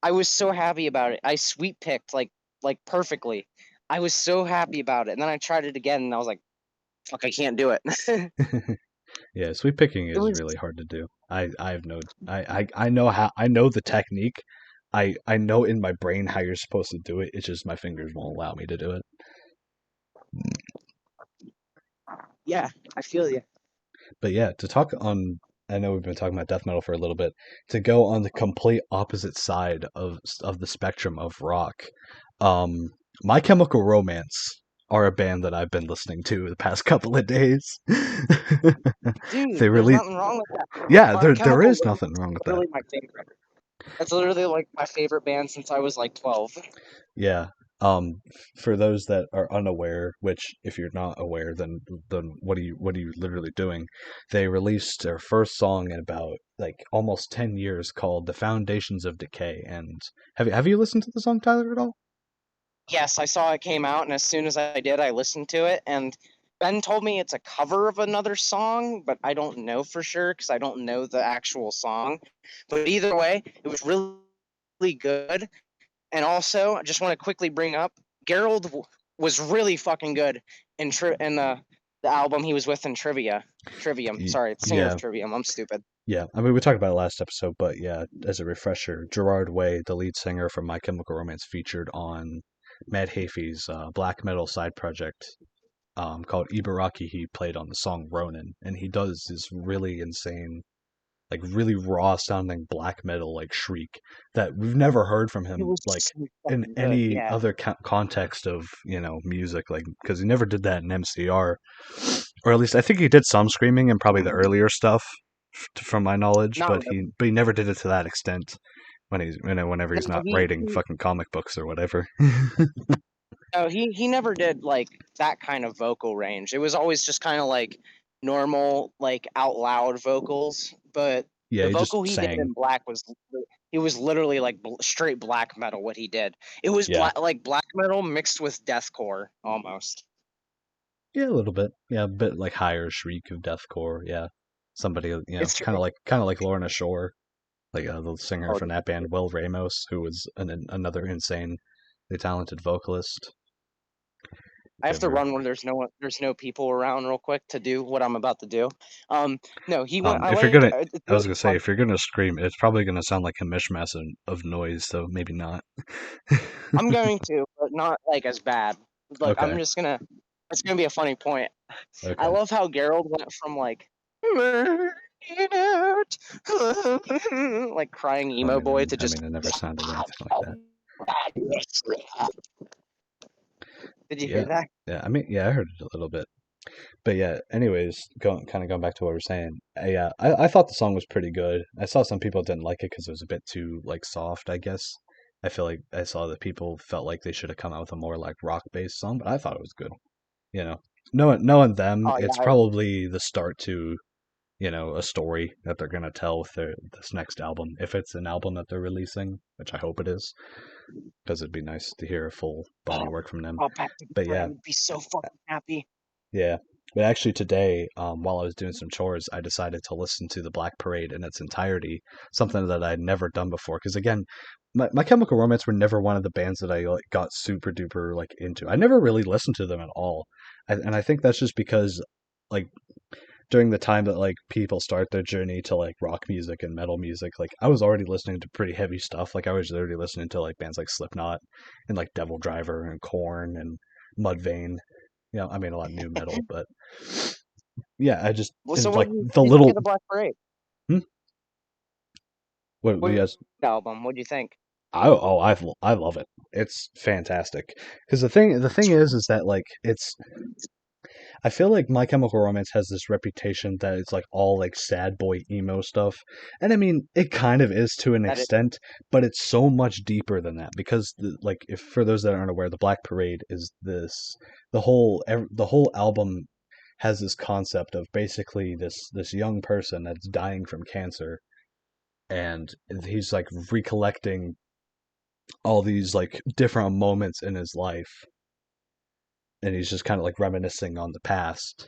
Speaker 1: I was so happy about it. I sweep picked like perfectly. I was so happy about it. And then I tried it again and I was like, fuck, I can't do it.
Speaker 2: Yeah, sweep picking
Speaker 1: It
Speaker 2: is
Speaker 1: was
Speaker 2: really hard to do. I have no I know how I know the technique. I know in my brain how you're supposed to do it. It's just my fingers won't allow me to do it.
Speaker 1: yeah, I feel you.
Speaker 2: But yeah, to talk on, I know we've been talking about death metal for a little bit. To go on the complete opposite side of the spectrum of rock, um, My Chemical Romance are a band that I've been listening to the past couple of days.
Speaker 1: Dude,
Speaker 2: They
Speaker 1: there's
Speaker 2: really,
Speaker 1: nothing wrong with that.
Speaker 2: yeah,
Speaker 1: My
Speaker 2: there
Speaker 1: Chemical
Speaker 2: is
Speaker 1: Romance
Speaker 2: nothing wrong
Speaker 1: is
Speaker 2: with that.
Speaker 1: literally my favorite. That's literally like my favorite band since I was like 12.
Speaker 2: Yeah. For those that are unaware, which if you're not aware, then what are you literally doing? They released their first song in about like almost 10 years called "The Foundations of Decay." And have you listened to the song, Tyler, at all?
Speaker 1: Yes, I saw it came out, and as soon as I did, I listened to it. And Ben told me it's a cover of another song, but I don't know for sure because I don't know the actual song. But either way, it was really good. And also, I just want to quickly bring up Gerald was really fucking good in the album he was with in Trivia. Trivium, sorry, singer of
Speaker 2: Yeah,
Speaker 1: Trivium. I'm stupid.
Speaker 2: yeah. I mean, we talked about it last episode, but yeah, as a refresher, Gerard Way, the lead singer from My Chemical Romance, featured on Mad Hafey's black metal side project called Ibaraki. He played on the song Ronin, and he does this really insane, like really raw sounding black metal like shriek that we've never heard from
Speaker 1: It
Speaker 2: him
Speaker 1: was
Speaker 2: like
Speaker 1: so
Speaker 2: in
Speaker 1: fucking good.
Speaker 2: any
Speaker 1: Yeah,
Speaker 2: other context of music, like because he never did that in MCR, or at least I think he did some screaming in probably the earlier stuff from my knowledge,
Speaker 1: not
Speaker 2: but
Speaker 1: really.
Speaker 2: he never did it to that extent when he's whenever he's
Speaker 1: No,
Speaker 2: not writing fucking comic books or whatever.
Speaker 1: he never did like that kind of vocal range. It was always just kind of like normal, like out loud vocals. But
Speaker 2: Yeah,
Speaker 1: the
Speaker 2: he just
Speaker 1: vocal he did
Speaker 2: sang.
Speaker 1: in Black was it was literally like straight black metal. What he did, it was
Speaker 2: Yeah.
Speaker 1: like black metal mixed with deathcore almost.
Speaker 2: Yeah, a little bit. Yeah, a bit like higher shriek of deathcore. Yeah. Somebody,
Speaker 1: It's true.
Speaker 2: kind of like Lorna Shore, like the singer
Speaker 1: Oh,
Speaker 2: from that band, Will Ramos, who was another insanely talented vocalist.
Speaker 1: I
Speaker 2: If
Speaker 1: have
Speaker 2: you
Speaker 1: to
Speaker 2: ever,
Speaker 1: run when there's no people around real quick to do what I'm about to do. No, he went. I
Speaker 2: if you're
Speaker 1: like.
Speaker 2: gonna,
Speaker 1: It's
Speaker 2: I was
Speaker 1: really
Speaker 2: gonna say,
Speaker 1: fun.
Speaker 2: if you're gonna scream, it's probably gonna sound like a mishmash of noise, so maybe not.
Speaker 1: I'm going to, but not like as bad. Look,
Speaker 2: Okay,
Speaker 1: I'm just gonna. It's gonna be a funny point. I
Speaker 2: okay.
Speaker 1: love how Gerald went from like like crying emo boy to
Speaker 2: I
Speaker 1: just.
Speaker 2: mean, it never sounded anything like that.
Speaker 1: Did you hear
Speaker 2: Yeah,
Speaker 1: that?
Speaker 2: yeah. I mean, yeah, I heard it a little bit. But yeah, anyways, going back to what we're saying, I thought the song was pretty good. I saw some people didn't like it because it was a bit too like soft, I guess. I feel like I saw that people felt like they should have come out with a more like rock based song, but I thought it was good. You know, knowing them,
Speaker 1: Oh
Speaker 2: it's
Speaker 1: yeah,
Speaker 2: probably the start to a story that they're gonna tell with this next album, if it's an album that they're releasing, which I hope it is, because it'd be nice to hear a full body
Speaker 1: oh,
Speaker 2: work from them.
Speaker 1: oh, Patrick,
Speaker 2: But
Speaker 1: I
Speaker 2: yeah,
Speaker 1: would be so fucking happy.
Speaker 2: yeah. But actually today, while I was doing some chores, I decided to listen to the Black Parade in its entirety, something that I'd never done before. Because again, My Chemical Romance were never one of the bands that I like got super duper like into. I never really listened to them at all, and I think that's just because like during the time that like people start their journey to like rock music and metal music, like I was already listening to pretty heavy stuff. Like I was already listening to like bands like Slipknot and like Devil Driver and Korn and Mudvayne. I mean a lot of new metal, but yeah, I just
Speaker 1: Well, so
Speaker 2: and
Speaker 1: what
Speaker 2: like
Speaker 1: do
Speaker 2: the
Speaker 1: you think
Speaker 2: little
Speaker 1: of the Black Parade?
Speaker 2: hmm? What
Speaker 1: What
Speaker 2: yes,
Speaker 1: album? What do you think?
Speaker 2: I love it. It's fantastic because the thing is that like it's I feel like My Chemical Romance has this reputation that it's like all like sad boy emo stuff. And I mean, it kind of is to an
Speaker 1: That it,
Speaker 2: extent, but it's so much deeper than that because like if for those that aren't aware, the Black Parade is the whole album has this concept of basically this young person that's dying from cancer and he's like recollecting all these like different moments in his life and he's just kind of like reminiscing on the past.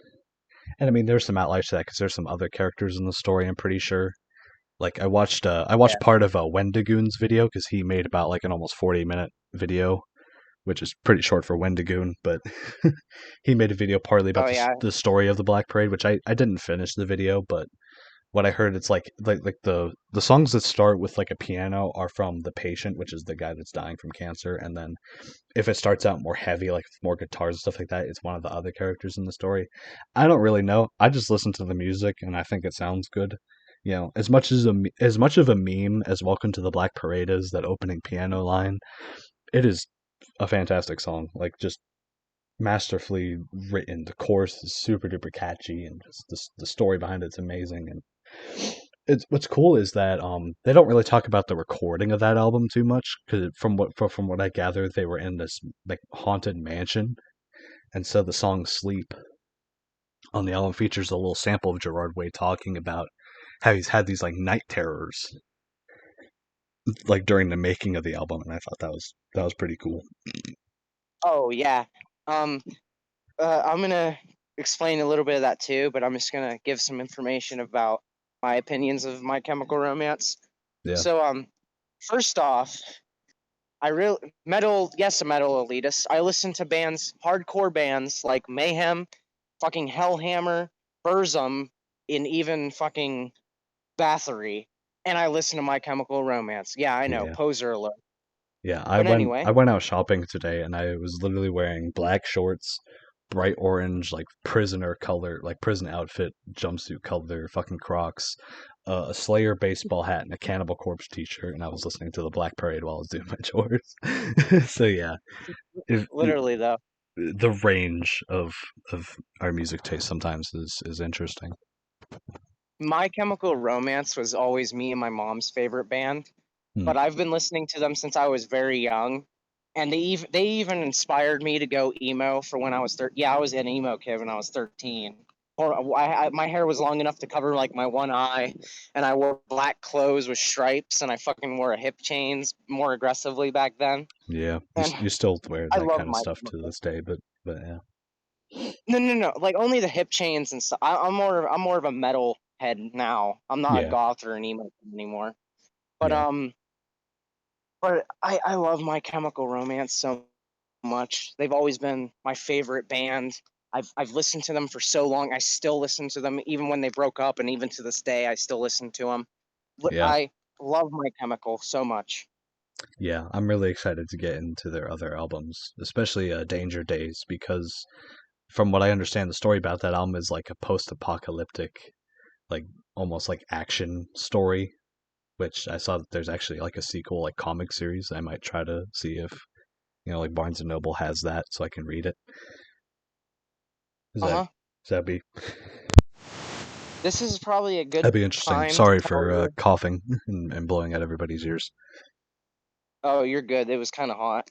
Speaker 2: And I mean, there's some outliers to that because there's some other characters in the story. I'm pretty sure. Like I
Speaker 1: yeah.
Speaker 2: watched part of Wendigoon's video because he made about like an almost 40-minute video, which is pretty short for Wendigoon. But he made a video partly
Speaker 1: Oh
Speaker 2: about
Speaker 1: yeah.
Speaker 2: the story of the Black Parade, which I didn't finish the video, but what I heard, it's like the songs that start with like a piano are from The Patient, which is the guy that's dying from cancer, and then if it starts out more heavy, like more guitars and stuff like that, it's one of the other characters in the story. I don't really know. I just listen to the music and I think it sounds good. As much of a meme as "Welcome to the Black Parade" is, that opening piano line, it is a fantastic song. Like just masterfully written. The chorus is super duper catchy, and just the story behind it's amazing. And what's cool is that they don't really talk about the recording of that album too much because from what I gather they were in this like haunted mansion, and so the song "Sleep" on the album features a little sample of Gerard Way talking about how he's had these like night terrors like during the making of the album, and I thought that was pretty cool.
Speaker 1: Oh yeah. Um. I'm gonna explain a little bit of that too, but I'm just gonna give some information about my opinions of My Chemical Romance.
Speaker 2: Yeah,
Speaker 1: So first off, I really metal. Yes, a metal elitist. I listen to bands, hardcore bands like Mayhem, fucking Hellhammer, Burzum, and even fucking Bathory, and I listen to My Chemical Romance. Yeah, I know,
Speaker 2: yeah.
Speaker 1: poser alert.
Speaker 2: Yeah,
Speaker 1: But anyway,
Speaker 2: I went out shopping today and I was literally wearing black shorts, bright orange like prisoner color, like prison outfit, jumpsuit color, fucking Crocs, a Slayer baseball hat and a Cannibal Corpse t-shirt, and I was listening to the Black Parade while I was doing my chores. So yeah, it,
Speaker 1: literally though,
Speaker 2: the range of our music taste sometimes is interesting.
Speaker 1: My Chemical Romance was always me and my mom's favorite band,
Speaker 2: Hmm.
Speaker 1: but I've been listening to them since I was very young, and they even inspired me to go emo for when I was 13. Yeah, I was an emo kid when I was 13. Or my hair was long enough to cover like my one eye, and I wore black clothes with stripes, and I fucking wore a hip chains more aggressively back then.
Speaker 2: Yeah,
Speaker 1: And
Speaker 2: you still wear
Speaker 1: I
Speaker 2: that
Speaker 1: love
Speaker 2: kind of
Speaker 1: my
Speaker 2: stuff to this day, but yeah.
Speaker 1: no, like only the hip chains and stuff. I'm more of a metal. head now. I'm not a
Speaker 2: Yeah,
Speaker 1: goth or an emo anymore. But
Speaker 2: yeah,
Speaker 1: I love My Chemical Romance so much. They've always been my favorite band. I've listened to them for so long. I still listen to them even when they broke up, and even to this day, I still listen to them.
Speaker 2: yeah,
Speaker 1: I love My Chemical so much.
Speaker 2: yeah. I'm really excited to get into their other albums, especially Danger Days, because from what I understand, the story about that album is like a post-apocalyptic, like almost like action story. Which I saw that there's actually like a sequel, like comic series. I might try to see if like Barnes and Noble has that, so I can read it. Is
Speaker 1: Uh
Speaker 2: that
Speaker 1: huh.
Speaker 2: is that be
Speaker 1: This is probably a good
Speaker 2: that'd be interesting.
Speaker 1: time to
Speaker 2: Sorry
Speaker 1: tell
Speaker 2: for
Speaker 1: you.
Speaker 2: coughing and blowing out everybody's ears.
Speaker 1: Oh, you're good. It was kind of hot.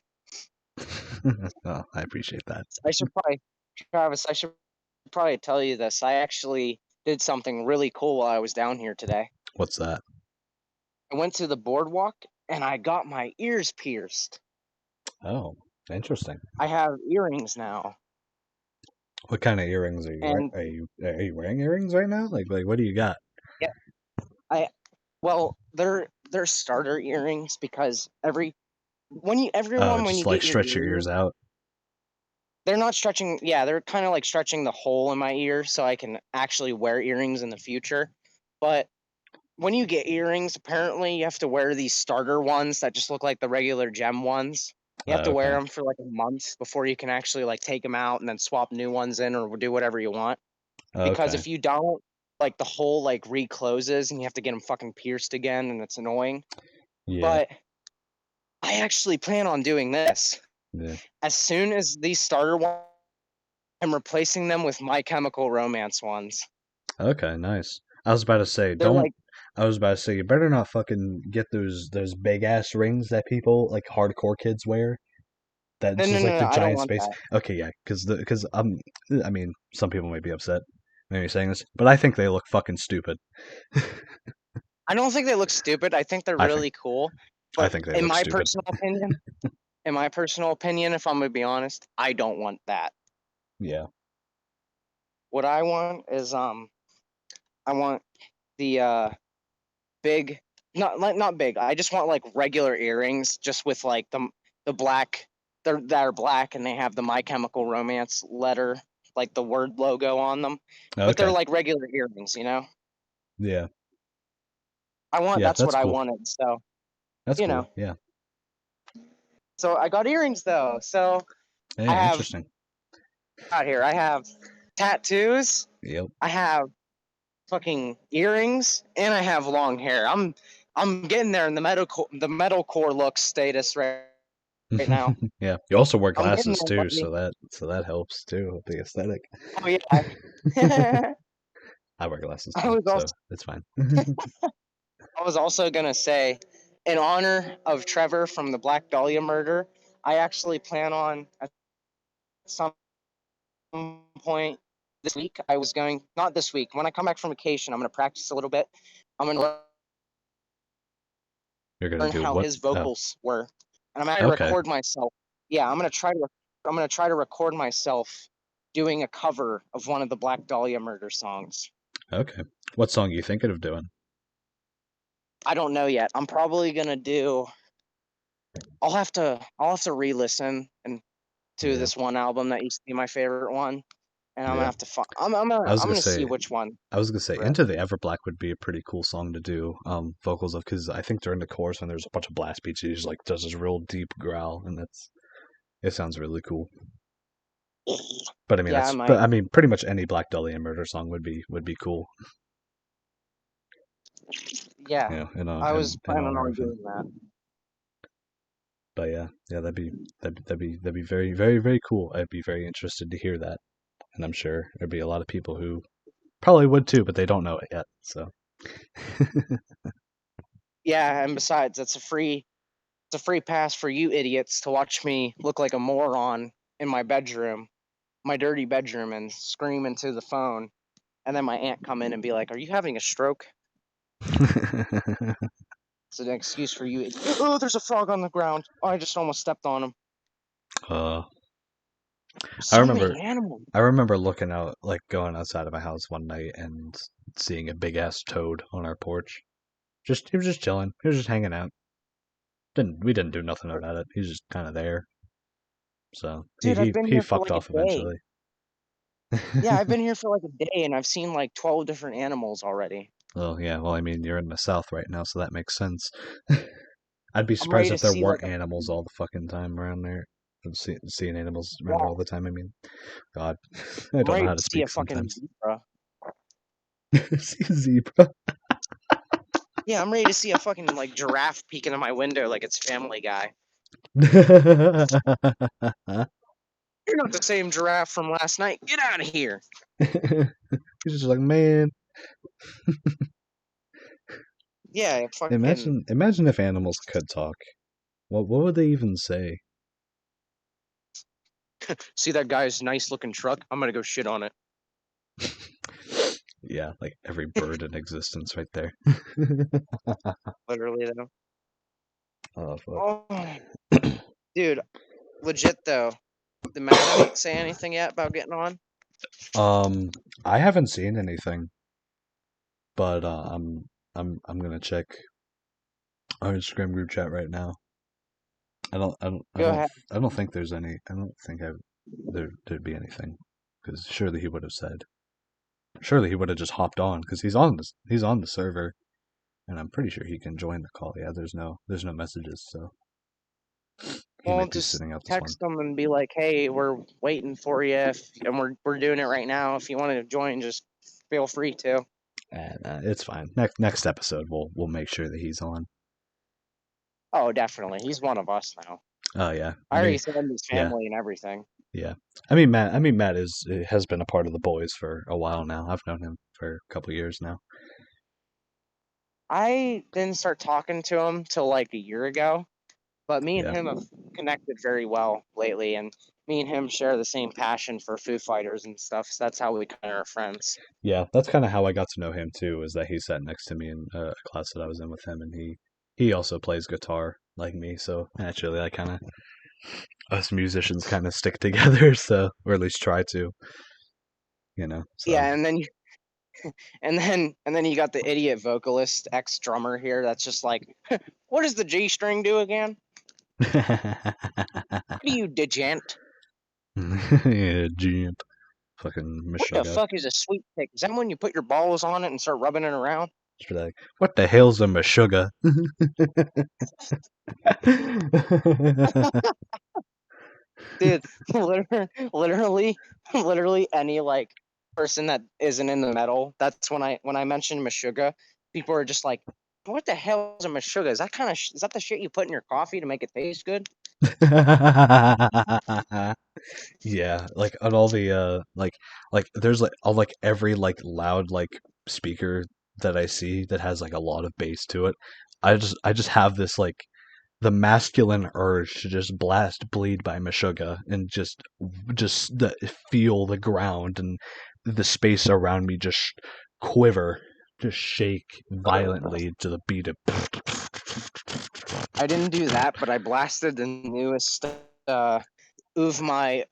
Speaker 2: Oh, I appreciate that.
Speaker 1: I should probably, Travis, I should probably tell you this. I actually did something really cool while I was down here today.
Speaker 2: What's that?
Speaker 1: I went to the boardwalk and I got my ears pierced.
Speaker 2: Oh, interesting.
Speaker 1: I have earrings now.
Speaker 2: What kind of earrings are you wearing?
Speaker 1: And
Speaker 2: Are you wearing earrings right now? Like what do you got?
Speaker 1: yeah, I well, they're starter earrings because
Speaker 2: Oh,
Speaker 1: when
Speaker 2: just
Speaker 1: you
Speaker 2: like
Speaker 1: get your
Speaker 2: stretch your ears
Speaker 1: earrings,
Speaker 2: out.
Speaker 1: they're not stretching. Yeah, they're kind of like stretching the hole in my ear so I can actually wear earrings in the future. But when you get earrings, apparently you have to wear these starter ones that just look like the regular gem ones. You have to wear
Speaker 2: Okay.
Speaker 1: them for like a month before you can actually like take them out and then swap new ones in or do whatever you want. Because
Speaker 2: Okay.
Speaker 1: if you don't, like the hole like recloses and you have to get them fucking pierced again and it's annoying.
Speaker 2: Yeah.
Speaker 1: But I actually plan on doing this.
Speaker 2: Yeah.
Speaker 1: As soon as these starter ones, I'm replacing them with My Chemical Romance ones.
Speaker 2: Okay, nice. I was about to say,
Speaker 1: They're
Speaker 2: don't.
Speaker 1: like,
Speaker 2: I was about to say, you better not fucking get those big ass rings that people like hardcore kids wear.
Speaker 1: no,
Speaker 2: That's
Speaker 1: no,
Speaker 2: just like
Speaker 1: no,
Speaker 2: the
Speaker 1: no, I don't
Speaker 2: giant
Speaker 1: want
Speaker 2: space.
Speaker 1: that.
Speaker 2: Okay, yeah, because I mean, some people might be upset maybe saying this, but I think they look fucking stupid.
Speaker 1: I don't think they look stupid. I think they're
Speaker 2: I think
Speaker 1: really cool.
Speaker 2: I
Speaker 1: But
Speaker 2: think they look stupid.
Speaker 1: in my personal opinion, if I'm gonna be honest, I don't want that.
Speaker 2: Yeah.
Speaker 1: What I want is I want the big, not big. I just want like regular earrings, just with like the black. That are black and they have the My Chemical Romance letter, like the word logo on them. But they're
Speaker 2: Okay.
Speaker 1: like regular earrings, you know.
Speaker 2: Yeah.
Speaker 1: I want
Speaker 2: Yeah,
Speaker 1: that's
Speaker 2: that's
Speaker 1: what I
Speaker 2: cool.
Speaker 1: wanted. So
Speaker 2: That's
Speaker 1: you know.
Speaker 2: cool. Yeah.
Speaker 1: So I got earrings though. So I
Speaker 2: Hey,
Speaker 1: have
Speaker 2: interesting.
Speaker 1: out here. I have tattoos.
Speaker 2: Yep.
Speaker 1: I have fucking earrings, and I have long hair. I'm getting there in the metalcore look status right now.
Speaker 2: Yeah. You also wear
Speaker 1: I'm getting
Speaker 2: glasses
Speaker 1: there,
Speaker 2: too,
Speaker 1: buddy.
Speaker 2: so that helps too with the aesthetic.
Speaker 1: Oh yeah.
Speaker 2: I wear glasses
Speaker 1: I
Speaker 2: too,
Speaker 1: was
Speaker 2: so
Speaker 1: also
Speaker 2: it's fine.
Speaker 1: I was also gonna say, in honor of Trevor from the Black Dahlia murder, I actually plan on at some point this week. I was going not this week. When I come back from vacation, I'm gonna practice a little bit. I'm gonna
Speaker 2: You're gonna
Speaker 1: learn
Speaker 2: do
Speaker 1: how
Speaker 2: what?
Speaker 1: his
Speaker 2: Oh,
Speaker 1: vocals were, and I'm gonna
Speaker 2: okay.
Speaker 1: record myself. Yeah, I'm gonna try to record myself doing a cover of one of the Black Dahlia murder songs.
Speaker 2: Okay. What song are you thinking of doing?
Speaker 1: I don't know yet. I'm probably gonna do. I'll have to re-listen and to
Speaker 2: Yeah.
Speaker 1: this one album that used to be my favorite one, and I'm gonna
Speaker 2: Yeah.
Speaker 1: have to.
Speaker 2: I was
Speaker 1: I'm
Speaker 2: gonna
Speaker 1: gonna see
Speaker 2: say
Speaker 1: which one.
Speaker 2: I was gonna say
Speaker 1: Right.
Speaker 2: Into the Everblack would be a pretty cool song to do vocals of because I think during the chorus when there's a bunch of blast beats he just like does this real deep growl and it sounds really cool. But I mean
Speaker 1: Yeah, I
Speaker 2: but
Speaker 1: might.
Speaker 2: I mean pretty much any Black Dahlia Murder song would be cool,
Speaker 1: Yeah,
Speaker 2: in
Speaker 1: I was
Speaker 2: in
Speaker 1: planning
Speaker 2: honor
Speaker 1: on
Speaker 2: of him.
Speaker 1: doing that.
Speaker 2: But yeah, that'd be very very very cool. I'd be very interested to hear that, and I'm sure there'd be a lot of people who probably would too, but they don't know it yet. So
Speaker 1: Yeah, and besides, it's a free pass for you idiots to watch me look like a moron in my bedroom, my dirty bedroom, and scream into the phone. And then my aunt come in and be like, "Are you having a stroke?" It's an excuse for you. Oh, there's a frog on the ground. Oh, I just almost stepped on him.
Speaker 2: uh I
Speaker 1: So
Speaker 2: remember
Speaker 1: many animals.
Speaker 2: I remember looking out, like going outside of my house one night and seeing a big ass toad on our porch. Just he was just chilling. He was just hanging out. We didn't do nothing about it. He's just kind of there. So he
Speaker 1: Dude, I've
Speaker 2: he
Speaker 1: been
Speaker 2: he
Speaker 1: here for
Speaker 2: fucked
Speaker 1: like a
Speaker 2: off
Speaker 1: day.
Speaker 2: eventually.
Speaker 1: Yeah, I've been here for like a day and I've seen like 12 different animals already.
Speaker 2: Well, yeah. Well, I mean, you're in the South right now, so that makes sense. I'd be
Speaker 1: I'm ready
Speaker 2: surprised
Speaker 1: to
Speaker 2: if there
Speaker 1: see like
Speaker 2: weren't animals all the fucking time around there. Seeing animals around
Speaker 1: yeah,
Speaker 2: all the time. I mean, God, I
Speaker 1: I'm
Speaker 2: don't know
Speaker 1: ready
Speaker 2: how
Speaker 1: to
Speaker 2: to
Speaker 1: see a
Speaker 2: speak
Speaker 1: fucking
Speaker 2: sometimes.
Speaker 1: zebra.
Speaker 2: See a zebra.
Speaker 1: Yeah, I'm ready to see a fucking like giraffe peek into my window like it's Family Guy. You're not the same giraffe from last night. Get out of here.
Speaker 2: He's just like, man.
Speaker 1: Yeah, fucking
Speaker 2: Imagine if animals could talk. What would they even say?
Speaker 1: see that guy's nice looking truck? I'm gonna go shit on it.
Speaker 2: Yeah, like every bird in existence right there.
Speaker 1: Literally though.
Speaker 2: Oh fuck.
Speaker 1: Oh, dude, legit though. Did Megadeth say anything yet about getting on?
Speaker 2: Um, I haven't seen anything, but I'm gonna check our Instagram group chat right now.
Speaker 1: Go ahead.
Speaker 2: I don't think there's any. I don't think there'd be anything, because surely he would have said. Surely he would have just hopped on because he's on the server, and I'm pretty sure he can join the call. Yeah, there's no messages, so he
Speaker 1: Well,
Speaker 2: might be
Speaker 1: just
Speaker 2: sitting out this one.
Speaker 1: text them and be like, "Hey, we're waiting for you, and we're doing it right now. If you want to join, just feel free to."
Speaker 2: And it's fine. Next episode, we'll make sure that he's on.
Speaker 1: Oh, definitely. He's one of us now.
Speaker 2: Oh yeah,
Speaker 1: I already sent him his
Speaker 2: yeah,
Speaker 1: family and everything.
Speaker 2: yeah. I mean Matt has been a part of the boys for a while now. I've known him for a couple years now.
Speaker 1: I didn't start talking to him till like a year ago, but me and
Speaker 2: Yeah,
Speaker 1: him have connected very well lately, and me and him share the same passion for Foo Fighters and stuff. So that's how we kind of are friends.
Speaker 2: yeah. That's kind of how I got to know him too. Is that he sat next to me in a class that I was in with him, and he also plays guitar like me. So naturally, I kind of us musicians kind of stick together. So or at least try to, you know. So
Speaker 1: Yeah, and then you got the idiot vocalist, ex drummer here. That's just like, what does the G string do again? What are you, degent?
Speaker 2: yeah, Jimp, fucking
Speaker 1: What the
Speaker 2: Meshuggah.
Speaker 1: fuck is a sweet pick? Is that when you put your balls on it and start rubbing it around?
Speaker 2: Just be like, what the hell's a Meshuggah?
Speaker 1: Dude, literally, literally any like person that isn't in the metal. That's when I mentioned Meshuggah, people are just like, "What the hell is a Meshuggah? Is that kind of is that the shit you put in your coffee to make it taste good?"
Speaker 2: Yeah, like on all the like there's like all like every like loud like speaker that I see that has like a lot of bass to it. I just have this like the masculine urge to just blast bleed by Meshuggah and feel the ground and the space around me just quiver, just shake violently to the beat of.
Speaker 1: I didn't do that, but I blasted the newest My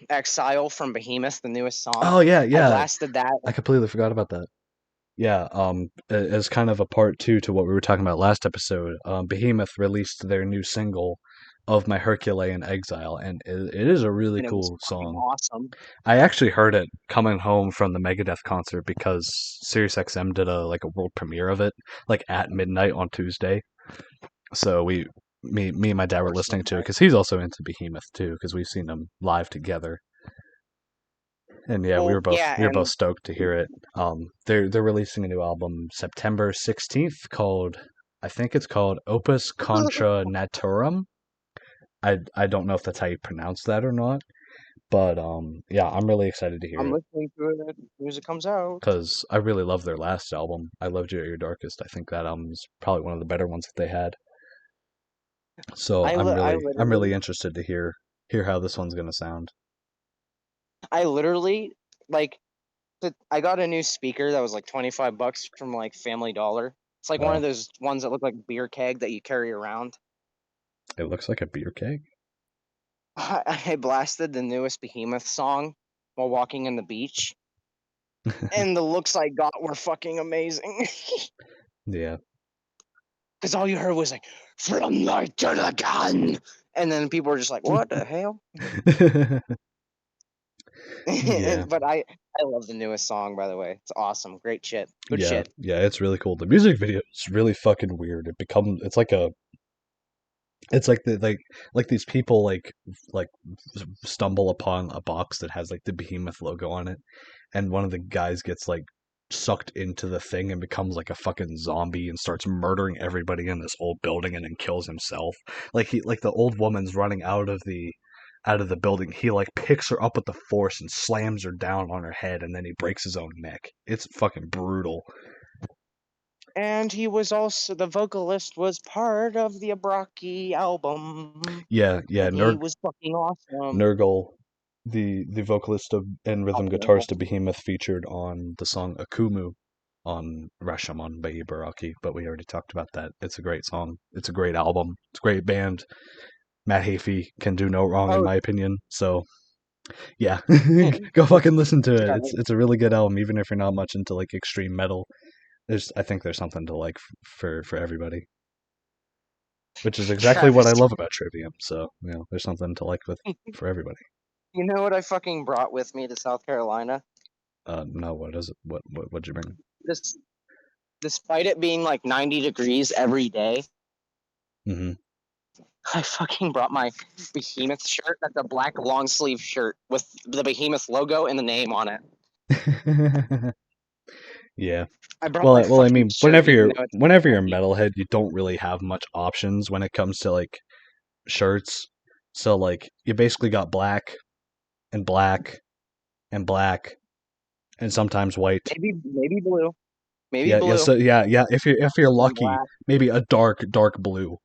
Speaker 1: Exile from Behemoth, the newest song.
Speaker 2: Oh yeah,
Speaker 1: I
Speaker 2: yeah.
Speaker 1: blasted that.
Speaker 2: I completely forgot about that. Yeah, as kind of a part two to what we were talking about last episode, Behemoth released their new single of My Herculean Exile, and it is a really
Speaker 1: And it was
Speaker 2: cool
Speaker 1: fucking
Speaker 2: song.
Speaker 1: awesome.
Speaker 2: I actually heard it coming home from the Megadeth concert because SiriusXM did a like a world premiere of it, like at midnight on Tuesday. So me and my
Speaker 1: Of
Speaker 2: dad were
Speaker 1: course,
Speaker 2: listening to it
Speaker 1: midnight.
Speaker 2: because he's also into Behemoth too, because we've seen them live together. And yeah,
Speaker 1: Well, yeah,
Speaker 2: we were both
Speaker 1: and
Speaker 2: stoked to hear it. They're releasing a new album September 16th called I think it's called Opus Contra Naturam. I don't know if that's how you pronounce that or not, but yeah, I'm really excited to hear
Speaker 1: I'm
Speaker 2: it
Speaker 1: listening to it as soon as it comes out.
Speaker 2: because I really love their last album. I loved You at Your Darkest. I think that album is probably one of the better ones that they had. So
Speaker 1: I
Speaker 2: I'm really
Speaker 1: literally,
Speaker 2: interested to hear how this one's gonna sound.
Speaker 1: I literally, like, I got a new speaker that was like $25 from like Family Dollar. It's like one of
Speaker 2: Wow,
Speaker 1: those ones that look like beer keg that you carry around.
Speaker 2: it looks like a beer keg.
Speaker 1: I blasted the newest Behemoth song while walking in the beach, and the looks I got were fucking amazing.
Speaker 2: Yeah.
Speaker 1: Because all you heard was like, "From night to the gun," and then people were just like, "What the hell?"
Speaker 2: Yeah.
Speaker 1: But I love the newest song, by the way. It's awesome, great shit, good
Speaker 2: Yeah.
Speaker 1: shit.
Speaker 2: Yeah, it's really cool. The music video is really fucking weird. It's like like these people like stumble upon a box that has like the Behemoth logo on it, and one of the guys gets like sucked into the thing and becomes like a fucking zombie and starts murdering everybody in this old building and then kills himself. Like the old woman's running out of the building. He like picks her up with the force and slams her down on her head, and then he breaks his own neck. It's fucking brutal.
Speaker 1: And he was also the vocalist was part of the Abraki album,
Speaker 2: Yeah, yeah.
Speaker 1: and he was fucking awesome.
Speaker 2: Nurgle, the vocalist of and rhythm
Speaker 1: Oh,
Speaker 2: guitarist of Behemoth, featured on the song Akumu on Rashomon by Ibaraki, but we already talked about that. It's a great song. It's a great album. It's a great band. Matt Heafy can do no wrong in
Speaker 1: oh,
Speaker 2: my opinion. So yeah, go fucking listen to it.
Speaker 1: yeah,
Speaker 2: It's a really good album, even if you're not much into like extreme metal. I think there's something to like for everybody, which is exactly what I
Speaker 1: Travis.
Speaker 2: love about Trivium. So there's something to like with for everybody.
Speaker 1: You know what I fucking brought with me to South Carolina?
Speaker 2: No, what is it? What'd you bring?
Speaker 1: This, despite it being like 90 degrees every day,
Speaker 2: Hmm.
Speaker 1: I fucking brought my Behemoth shirt. That's a black long sleeve shirt with the Behemoth logo and the name on it.
Speaker 2: Yeah.
Speaker 1: I brought my
Speaker 2: Well, I
Speaker 1: fucking
Speaker 2: mean,
Speaker 1: shirt, even though it's
Speaker 2: whenever you're a
Speaker 1: heavy.
Speaker 2: metalhead, you don't really have much options when it comes to like shirts. So like you basically got black and black and black and sometimes white.
Speaker 1: Maybe blue, maybe
Speaker 2: Yeah, yeah.
Speaker 1: blue,
Speaker 2: So yeah. If you're
Speaker 1: and
Speaker 2: lucky,
Speaker 1: black.
Speaker 2: maybe a dark blue.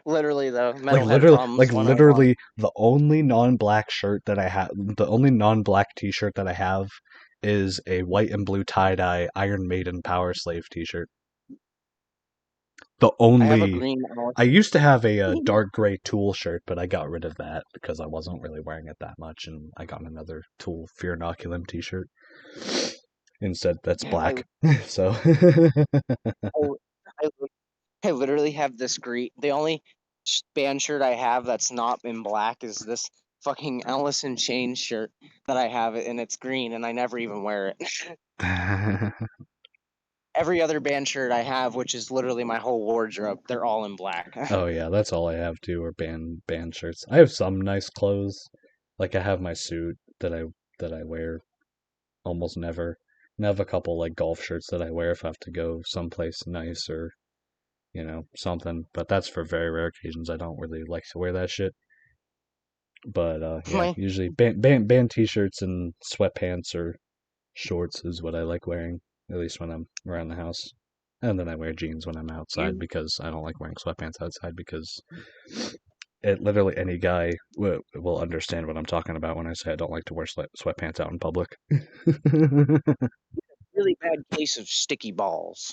Speaker 1: Literally, though, metalhead
Speaker 2: Like
Speaker 1: problems 101.
Speaker 2: literally, the only non-black T-shirt that I have is a white and blue tie-dye Iron Maiden Power Slave T-shirt. The
Speaker 1: I have a
Speaker 2: only
Speaker 1: green
Speaker 2: I
Speaker 1: Alice.
Speaker 2: used to have a, dark gray Tool shirt, but I got rid of that because I wasn't really wearing it that much, and I got another Tool Fear Inoculum T-shirt instead. That's
Speaker 1: I,
Speaker 2: black. So
Speaker 1: I, I, I literally have this green. The only band shirt I have that's not in black is this fucking Alice in Chains shirt that I have, and it's green, and I never even wear it. Every other band shirt I have, which is literally my whole wardrobe, they're all in black.
Speaker 2: oh yeah, that's all I have too, are band shirts. I have some nice clothes, like I have my suit that I wear almost never, and I have a couple like golf shirts that I wear if I have to go someplace nice or something. But that's for very rare occasions. I don't really like to wear that shit. But yeah,
Speaker 1: My
Speaker 2: usually band t-shirts and sweatpants or shorts is what I like wearing, at least when I'm around the house. And then I wear jeans when I'm outside
Speaker 1: you,
Speaker 2: because I don't like wearing sweatpants outside because literally any guy will understand what I'm talking about when I say I don't like to wear sweatpants out in public.
Speaker 1: really bad case of sticky balls.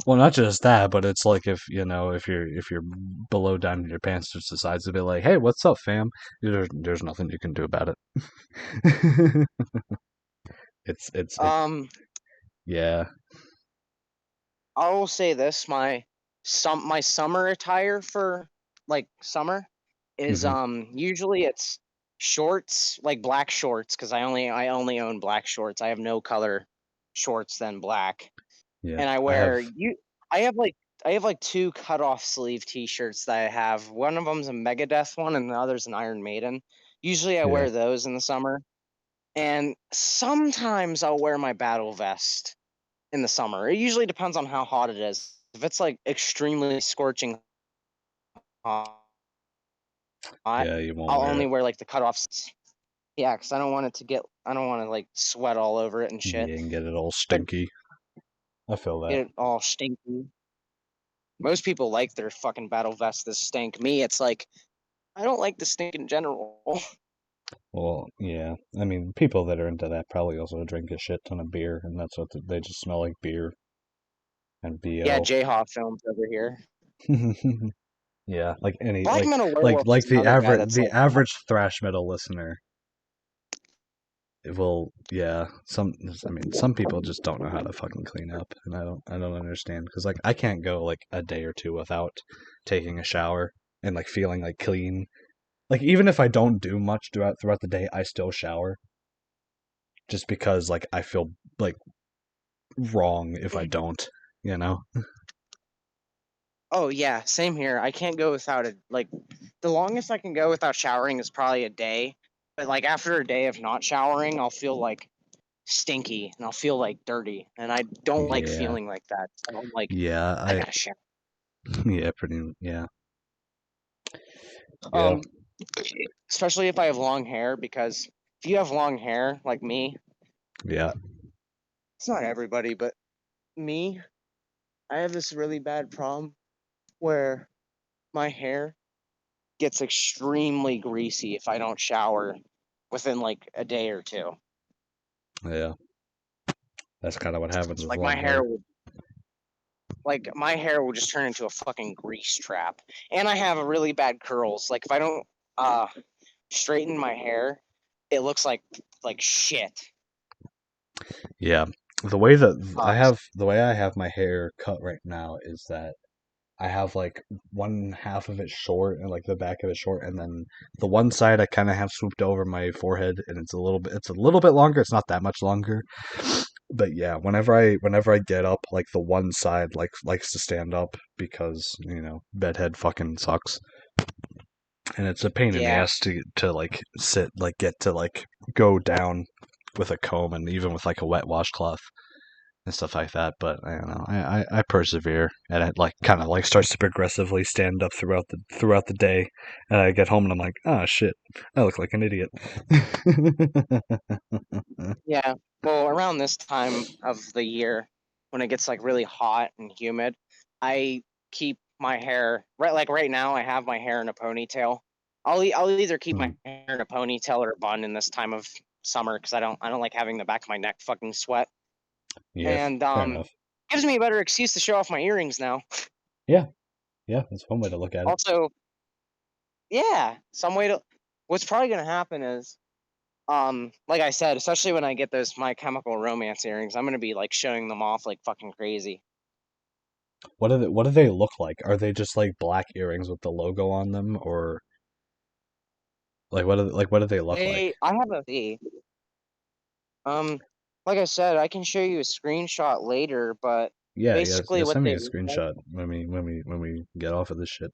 Speaker 2: Well, not just that, but it's like if you're below down in your pants, just decides to be like, "Hey, what's up, fam?" There's nothing you can do about it. It's
Speaker 1: Um,
Speaker 2: yeah.
Speaker 1: I will say this: my summer attire for like summer is
Speaker 2: Hmm.
Speaker 1: usually it's shorts, like black shorts, because I only own black shorts. I have no color shorts than black,
Speaker 2: Yeah.
Speaker 1: and I
Speaker 2: I have
Speaker 1: wear you. I have like I have like two cut off sleeve T-shirts that I have. One of them's a Megadeth one, and the other's an Iron Maiden. Usually, I
Speaker 2: yeah.
Speaker 1: wear those in the summer, and sometimes I'll wear my battle vest in the summer. It usually depends on how hot it is. If it's like extremely scorching hot,
Speaker 2: Yeah, you won't
Speaker 1: I'll
Speaker 2: wear
Speaker 1: only
Speaker 2: it.
Speaker 1: wear like the cutoffs. Yeah, because I don't want to like sweat all over it and shit.
Speaker 2: Yeah, and get it all
Speaker 1: But
Speaker 2: stinky. I feel
Speaker 1: get
Speaker 2: that.
Speaker 1: it all stinky. Most people like their fucking battle vest this stink. Me, it's like I don't like the stink in general.
Speaker 2: Well, yeah. I mean, people that are into that probably also drink a shit ton of beer, and that's what they just smell like beer. and
Speaker 1: Yeah,
Speaker 2: BO.
Speaker 1: J-Haw films over here.
Speaker 2: Yeah, like any
Speaker 1: Black
Speaker 2: like
Speaker 1: Metal
Speaker 2: like
Speaker 1: Werewolf
Speaker 2: like
Speaker 1: is another guy that's
Speaker 2: the
Speaker 1: like,
Speaker 2: average thrash metal listener it will, yeah, some people just don't know how to fucking clean up, and I don't understand because like I can't go like a day or two without taking a shower and like feeling like clean. Like even if I don't do much throughout the day, I still shower just because like I feel like wrong if I don't, you know?
Speaker 1: oh yeah, same here. I can't go without it. Like the longest I can go without showering is probably a day. But like after a day of not showering, I'll feel like stinky and I'll feel like dirty, and I don't like
Speaker 2: Yeah.
Speaker 1: feeling like that. So I'm like,
Speaker 2: Yeah,
Speaker 1: I
Speaker 2: I
Speaker 1: gotta shower.
Speaker 2: yeah, pretty yeah. Yeah.
Speaker 1: Um, especially if I have long hair, because if you have long hair like me,
Speaker 2: Yeah.
Speaker 1: it's not everybody, but me, I have this really bad problem where my hair gets extremely greasy if I don't shower within like a day or two.
Speaker 2: Yeah. That's kind of what happens with
Speaker 1: Like
Speaker 2: long hair.
Speaker 1: my hair will just turn into a fucking grease trap. And I have a really bad curls. Like if I don't uh straighten my hair, it looks like shit.
Speaker 2: Yeah. The way I have my hair cut right now is that I have like one half of it short and like the back of it short, and then the one side I kind of have swooped over my forehead, and it's a little bit longer. It's not that much longer, but yeah, whenever I get up, like the one side likes to stand up because bedhead fucking sucks, and it's a pain in the
Speaker 1: Yeah.
Speaker 2: ass to like sit like get to like go down with a comb and even with like a wet washcloth and stuff like that. But I don't know. I persevere, and it like kind of like starts to progressively stand up throughout the day. And I get home and I'm like, oh shit, I look like an idiot.
Speaker 1: Yeah. Well, around this time of the year, when it gets like really hot and humid, I keep my hair right now. I have my hair in a ponytail. I'll either keep my
Speaker 2: Hmm.
Speaker 1: hair in a ponytail or a bun in this time of summer because I don't like having the back of my neck fucking sweat.
Speaker 2: Yeah,
Speaker 1: And
Speaker 2: fair enough.
Speaker 1: gives me a better excuse to show off my earrings now.
Speaker 2: Yeah, yeah, that's one way to look at it.
Speaker 1: Also, yeah, some way to. What's probably gonna happen is like I said, especially when I get those My Chemical Romance earrings, I'm gonna be like showing them off like fucking crazy.
Speaker 2: What do they look like? Are they just like black earrings with the logo on them, or like what do they look like?
Speaker 1: I have a um like I said, I can show you a screenshot later, but
Speaker 2: Yeah, yeah,
Speaker 1: basically
Speaker 2: yeah.
Speaker 1: what
Speaker 2: Send me
Speaker 1: they
Speaker 2: a
Speaker 1: look like,
Speaker 2: screenshot when we get off of this shit.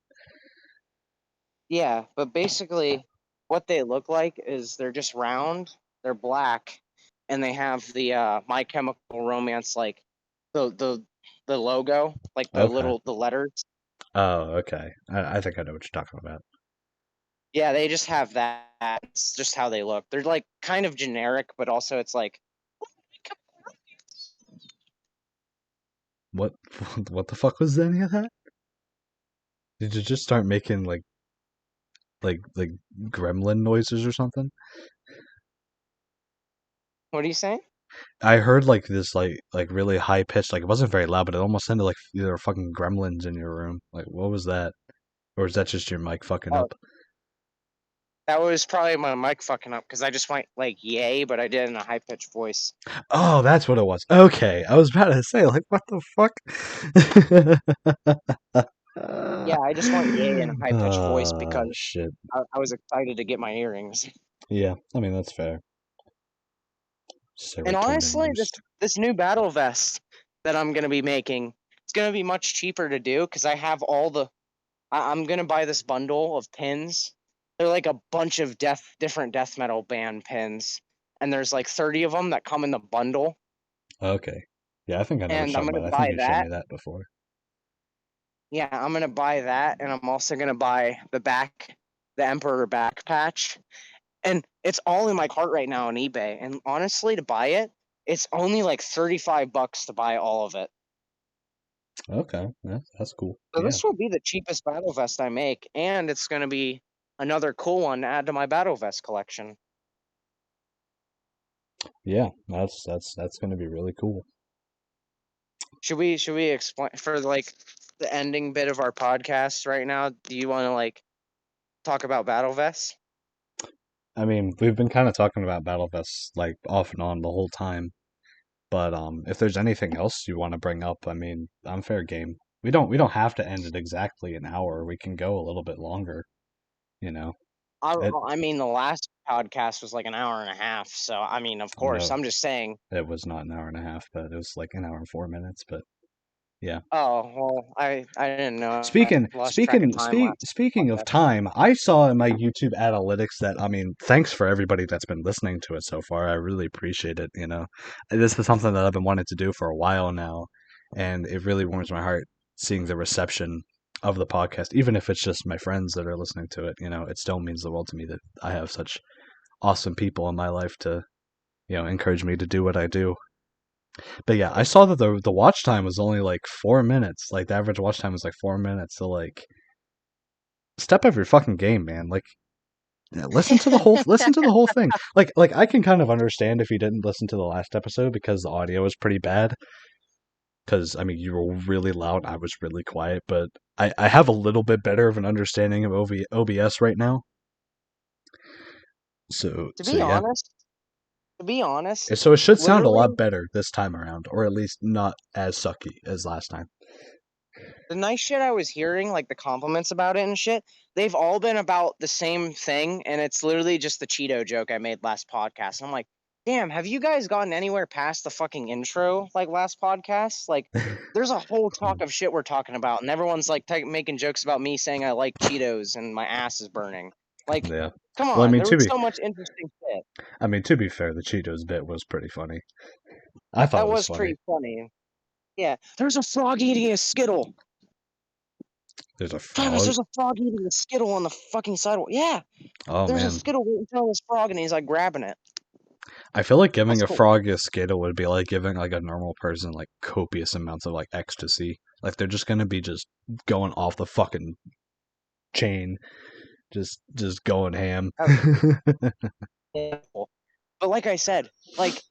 Speaker 1: yeah, but basically what they look like is they're just round, they're black, and they have the My Chemical Romance like the the logo, like
Speaker 2: Okay.
Speaker 1: the letters.
Speaker 2: Oh, okay. I think I know what you're talking about.
Speaker 1: Yeah, they just have that. It's just how they look. They're like kind of generic, but also it's like
Speaker 2: What what the fuck was any of that? Did you just start making like gremlin noises or something?
Speaker 1: what are you saying?
Speaker 2: I heard like this like really high pitched, like it wasn't very loud, but it almost sounded like there were fucking gremlins in your room. Like what was that? Or is that just your mic fucking
Speaker 1: Oh,
Speaker 2: up?
Speaker 1: that was probably my mic fucking up because I just went like yay, but I did it in a high pitched voice.
Speaker 2: Oh, that's what it was. Okay. I was about to say like what the fuck?
Speaker 1: Yeah, I just went yay in a high pitched voice because
Speaker 2: Shit.
Speaker 1: I was excited to get my earrings.
Speaker 2: Yeah, I mean that's fair.
Speaker 1: And
Speaker 2: Serotonin
Speaker 1: honestly,
Speaker 2: boost.
Speaker 1: this new battle vest that I'm gonna be making, it's gonna be much cheaper to do because I have all the. I'm gonna buy this bundle of pins. They're like a bunch of different death metal band pins, and there's like 30 of them that come in the bundle.
Speaker 2: Okay. Yeah, I think I know what
Speaker 1: And
Speaker 2: you're
Speaker 1: I'm
Speaker 2: talking
Speaker 1: gonna
Speaker 2: about. I think
Speaker 1: buy
Speaker 2: you showed
Speaker 1: that.
Speaker 2: me that before.
Speaker 1: Yeah, I'm gonna buy that, and I'm also gonna buy the Emperor back patch, and it's all in my cart right now on eBay. And honestly, to buy it, it's only like $35 to buy all of it.
Speaker 2: Okay, yeah, that's cool.
Speaker 1: So
Speaker 2: Yeah,
Speaker 1: this will be the cheapest battle vest I make, and it's gonna be another cool one to add to my battle vest collection.
Speaker 2: yeah, that's gonna be really cool.
Speaker 1: Should we explain for like the ending bit of our podcast right now? Do you want to like talk about battle vests?
Speaker 2: I mean, we've been kind of talking about battle vests like off and on the whole time. But if there's anything else you want to bring up, I mean, I'm fair game. We don't have to end it exactly an hour. We can go a little bit longer. You know,
Speaker 1: I
Speaker 2: it
Speaker 1: I mean the last podcast was like an hour and a half, so I mean of course
Speaker 2: no,
Speaker 1: I'm just saying.
Speaker 2: it was not an hour and a half, but it was like an hour and 4 minutes. But yeah.
Speaker 1: Oh well, I didn't know. I
Speaker 2: Speaking
Speaker 1: lost track of
Speaker 2: speaking
Speaker 1: time
Speaker 2: speak
Speaker 1: last
Speaker 2: speaking of
Speaker 1: podcast.
Speaker 2: time, I saw in my YouTube analytics that I mean, thanks for everybody that's been listening to it so far. I really appreciate it, you know. This is something that I've been wanting to do for a while now, and it really warms my heart seeing the reception of the podcast, even if it's just my friends that are listening to it, you know, it still means the world to me that I have such awesome people in my life to, you know, encourage me to do what I do. But yeah, I saw that the watch time was only like 4 minutes. Like the average watch time was like 4 minutes. So like step up your fucking game, man. Like yeah, listen to the whole thing. Like I can kind of understand if you didn't listen to the last episode because the audio was pretty bad. Because I mean you were really loud, I was really quiet, but I have a little bit better of an understanding of OBS right now. So
Speaker 1: To
Speaker 2: so
Speaker 1: be
Speaker 2: yeah.
Speaker 1: honest, to be honest,
Speaker 2: So it should sound a
Speaker 1: literally
Speaker 2: lot better this time around, or at least not as sucky as last time.
Speaker 1: the nice shit I was hearing, like the compliments about it and shit, they've all been about the same thing, and it's literally just the Cheeto joke I made last podcast. I'm like, damn, have you guys gotten anywhere past the fucking intro like last podcast? Like, there's a whole talk of shit we're talking about, and everyone's like making jokes about me saying I like Cheetos and my ass is burning. Like,
Speaker 2: Yeah.
Speaker 1: come
Speaker 2: Well,
Speaker 1: on, there was so much interesting shit.
Speaker 2: to be fair, the Cheetos bit was pretty funny. I thought
Speaker 1: That
Speaker 2: it was
Speaker 1: was
Speaker 2: funny.
Speaker 1: pretty funny. Yeah, there's a frog eating a Skittle.
Speaker 2: There's a
Speaker 1: Travis,
Speaker 2: frog.
Speaker 1: there's a frog eating a Skittle on the fucking sidewalk. Yeah,
Speaker 2: Oh
Speaker 1: there's a
Speaker 2: man,
Speaker 1: Skittle right in front of this frog, and he's like grabbing it.
Speaker 2: I feel like giving
Speaker 1: That's
Speaker 2: a
Speaker 1: cool.
Speaker 2: frog a Skittle would be like giving like a normal person like copious amounts of like ecstasy. Like they're just gonna be just going off the fucking chain, just going ham.
Speaker 1: That's cool. But like I said, like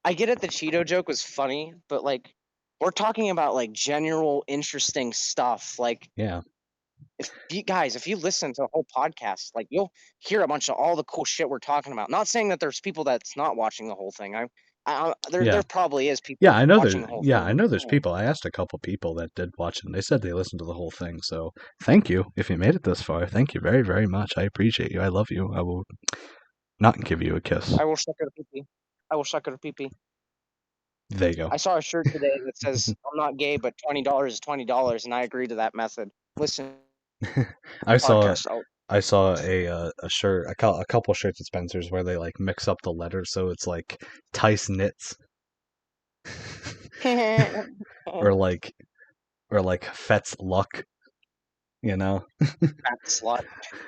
Speaker 1: I get it. The Cheeto joke was funny, but like we're talking about like general interesting stuff. Like
Speaker 2: Yeah,
Speaker 1: if you listen to the whole podcast, like you'll hear a bunch of all the cool shit we're talking about. Not saying that there's people that's not watching the whole thing.
Speaker 2: yeah,
Speaker 1: There probably is people
Speaker 2: yeah. I know
Speaker 1: watching the whole
Speaker 2: yeah,
Speaker 1: thing.
Speaker 2: I know there's people. I asked a couple people that did watch it, and they said they listened to the whole thing. So thank you if you made it this far. Thank you very very much. I appreciate you. I love you. I will not give you a kiss.
Speaker 1: I will suck it a pee pee. I will suck it a pee pee.
Speaker 2: There you go.
Speaker 1: I saw a shirt today that says "I'm not gay, but $20 is $20," and I agree to that method. Listen,
Speaker 2: I saw
Speaker 1: podcast out.
Speaker 2: I saw a shirt a couple shirts at Spencer's where they like mix up the letters so it's like Tice knits or like Fet's luck, you know?
Speaker 1: Fat slut.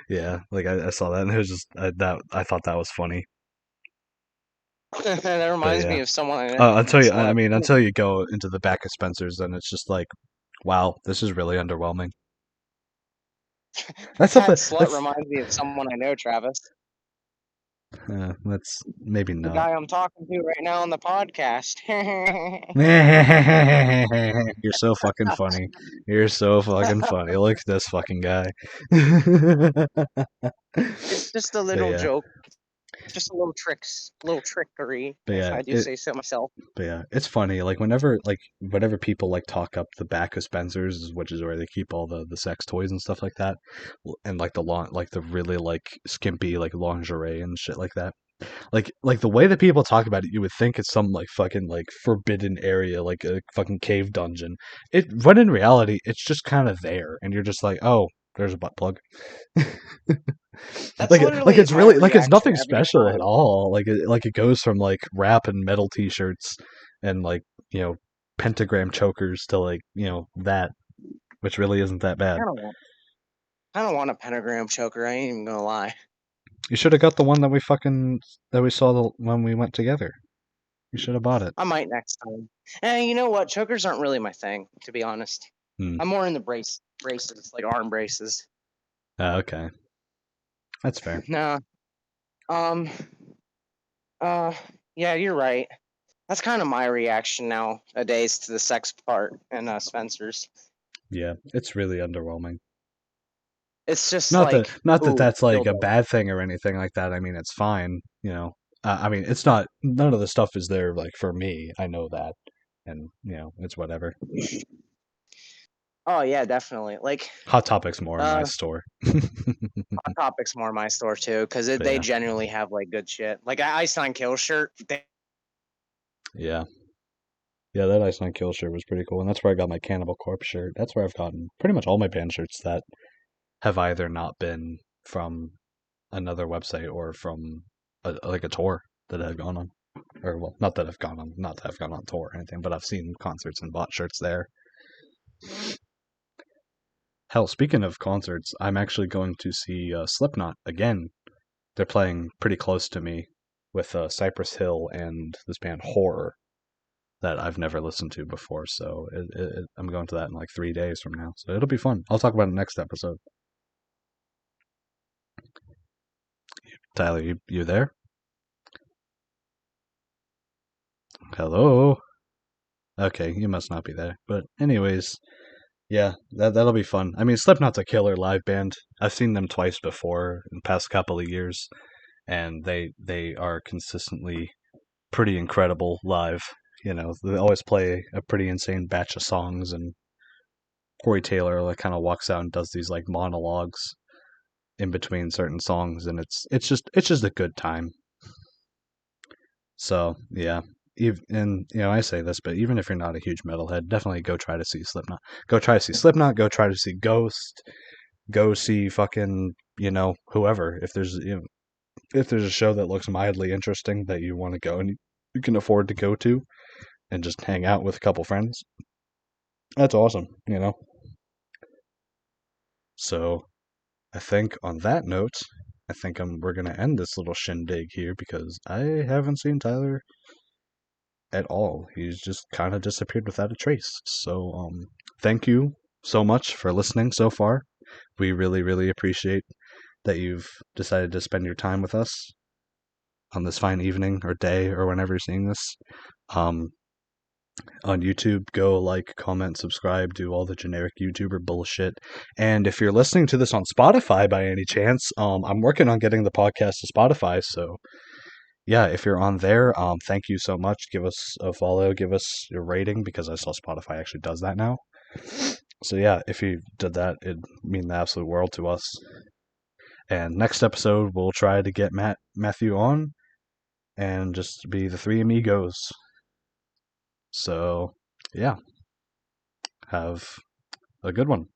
Speaker 2: Yeah, like I saw that and it was just I thought that was funny.
Speaker 1: That
Speaker 2: But
Speaker 1: reminds
Speaker 2: yeah,
Speaker 1: me of someone I know.
Speaker 2: until
Speaker 1: Fat
Speaker 2: you I
Speaker 1: slut.
Speaker 2: mean until you go into the back of Spencer's then it's just like wow, this is really underwhelming. That's
Speaker 1: Fat
Speaker 2: something
Speaker 1: slut reminds me of someone I know, Travis.
Speaker 2: that's maybe
Speaker 1: The
Speaker 2: not.
Speaker 1: guy I'm talking to right now on the podcast.
Speaker 2: You're so fucking funny. You're so fucking funny. Look at this fucking guy.
Speaker 1: It's just a
Speaker 2: But
Speaker 1: little
Speaker 2: yeah,
Speaker 1: joke. Just a little little trickery,
Speaker 2: but
Speaker 1: if
Speaker 2: yeah,
Speaker 1: I do say so myself.
Speaker 2: it's funny. Like whenever people like talk up the back of Spencer's, which is where they keep all the sex toys and stuff like that, and like the really like skimpy like lingerie and shit like that. Like the way that people talk about it, you would think it's some like fucking like forbidden area, like a fucking cave dungeon. When in reality, it's just kind of there, and you're just like, oh, there's a butt plug.
Speaker 1: That's
Speaker 2: Like
Speaker 1: literally
Speaker 2: it's
Speaker 1: my
Speaker 2: really like it's
Speaker 1: reaction
Speaker 2: nothing
Speaker 1: every
Speaker 2: special at
Speaker 1: time.
Speaker 2: all. Like it goes from like rap and metal T-shirts and like you know pentagram chokers to like you know that, which really isn't that bad.
Speaker 1: I don't want a pentagram choker. I ain't even gonna lie.
Speaker 2: You should have got the one that we saw when we went together. You should have bought it.
Speaker 1: I might next time. And you know what? Chokers aren't really my thing, to be honest.
Speaker 2: Hmm.
Speaker 1: I'm more in the braces, like arm braces.
Speaker 2: Okay, that's fair.
Speaker 1: Nah. Um. Uh. Yeah, you're right. That's kind of my reaction nowadays to the sex part in Spencer's.
Speaker 2: Yeah, it's really underwhelming.
Speaker 1: It's just
Speaker 2: Not that
Speaker 1: like,
Speaker 2: not that
Speaker 1: ooh,
Speaker 2: that's like a
Speaker 1: dildo.
Speaker 2: bad thing or anything like that. I mean, it's fine. I mean, it's not. None of the stuff is there like for me. I know that, and it's whatever.
Speaker 1: Oh yeah, definitely. Like,
Speaker 2: Hot Topic's more in my
Speaker 1: uh,
Speaker 2: store.
Speaker 1: Hot Topic's more my store too, because
Speaker 2: But
Speaker 1: they
Speaker 2: yeah,
Speaker 1: genuinely have like good shit. Like Ice Kill shirt.
Speaker 2: yeah, yeah. That Ice Nine Kill shirt was pretty cool, and that's where I got my Cannibal Corpse shirt. That's where I've gotten pretty much all my band shirts that have either not been from another website or from like a tour that I've gone on. Or well, not that I've gone on tour or anything, but I've seen concerts and bought shirts there. Hell, speaking of concerts, I'm actually going to see Slipknot again. They're playing pretty close to me with Cypress Hill and this band Horror that I've never listened to before. So I'm going to that in like 3 days from now. So it'll be fun. I'll talk about it next episode. Tyler, you there? Hello? Okay, you must not be there. But anyways, yeah, that'll be fun. I mean, Slipknot's a killer live band. I've seen them twice before in the past couple of years, and they are consistently pretty incredible live. They always play a pretty insane batch of songs, and Corey Taylor like kind of walks out and does these like monologues in between certain songs, and it's just a good time. So yeah, and I say this, but even if you're not a huge metalhead, definitely go try to see Slipknot. Go try to see Slipknot. Go try to see Ghost. Go see fucking whoever. If there's a show that looks mildly interesting that you want to go and you can afford to go to and just hang out with a couple friends, that's awesome. So I think on that note, I think we're gonna end this little shindig here because I haven't seen Tyler at all. He's just kind of disappeared without a trace. So thank you so much for listening so far. We really, really appreciate that you've decided to spend your time with us on this fine evening or day or whenever you're seeing this. Um, on YouTube, go like, comment, subscribe, do all the generic YouTuber bullshit. And if you're listening to this on Spotify by any chance, I'm working on getting the podcast to Spotify. So yeah, if you're on there, thank you so much. Give us a follow, give us your rating because I saw Spotify actually does that now. So yeah, if you did that, it'd mean the absolute world to us. And next episode, we'll try to get Matthew on and just be the three amigos. So, yeah, have a good one.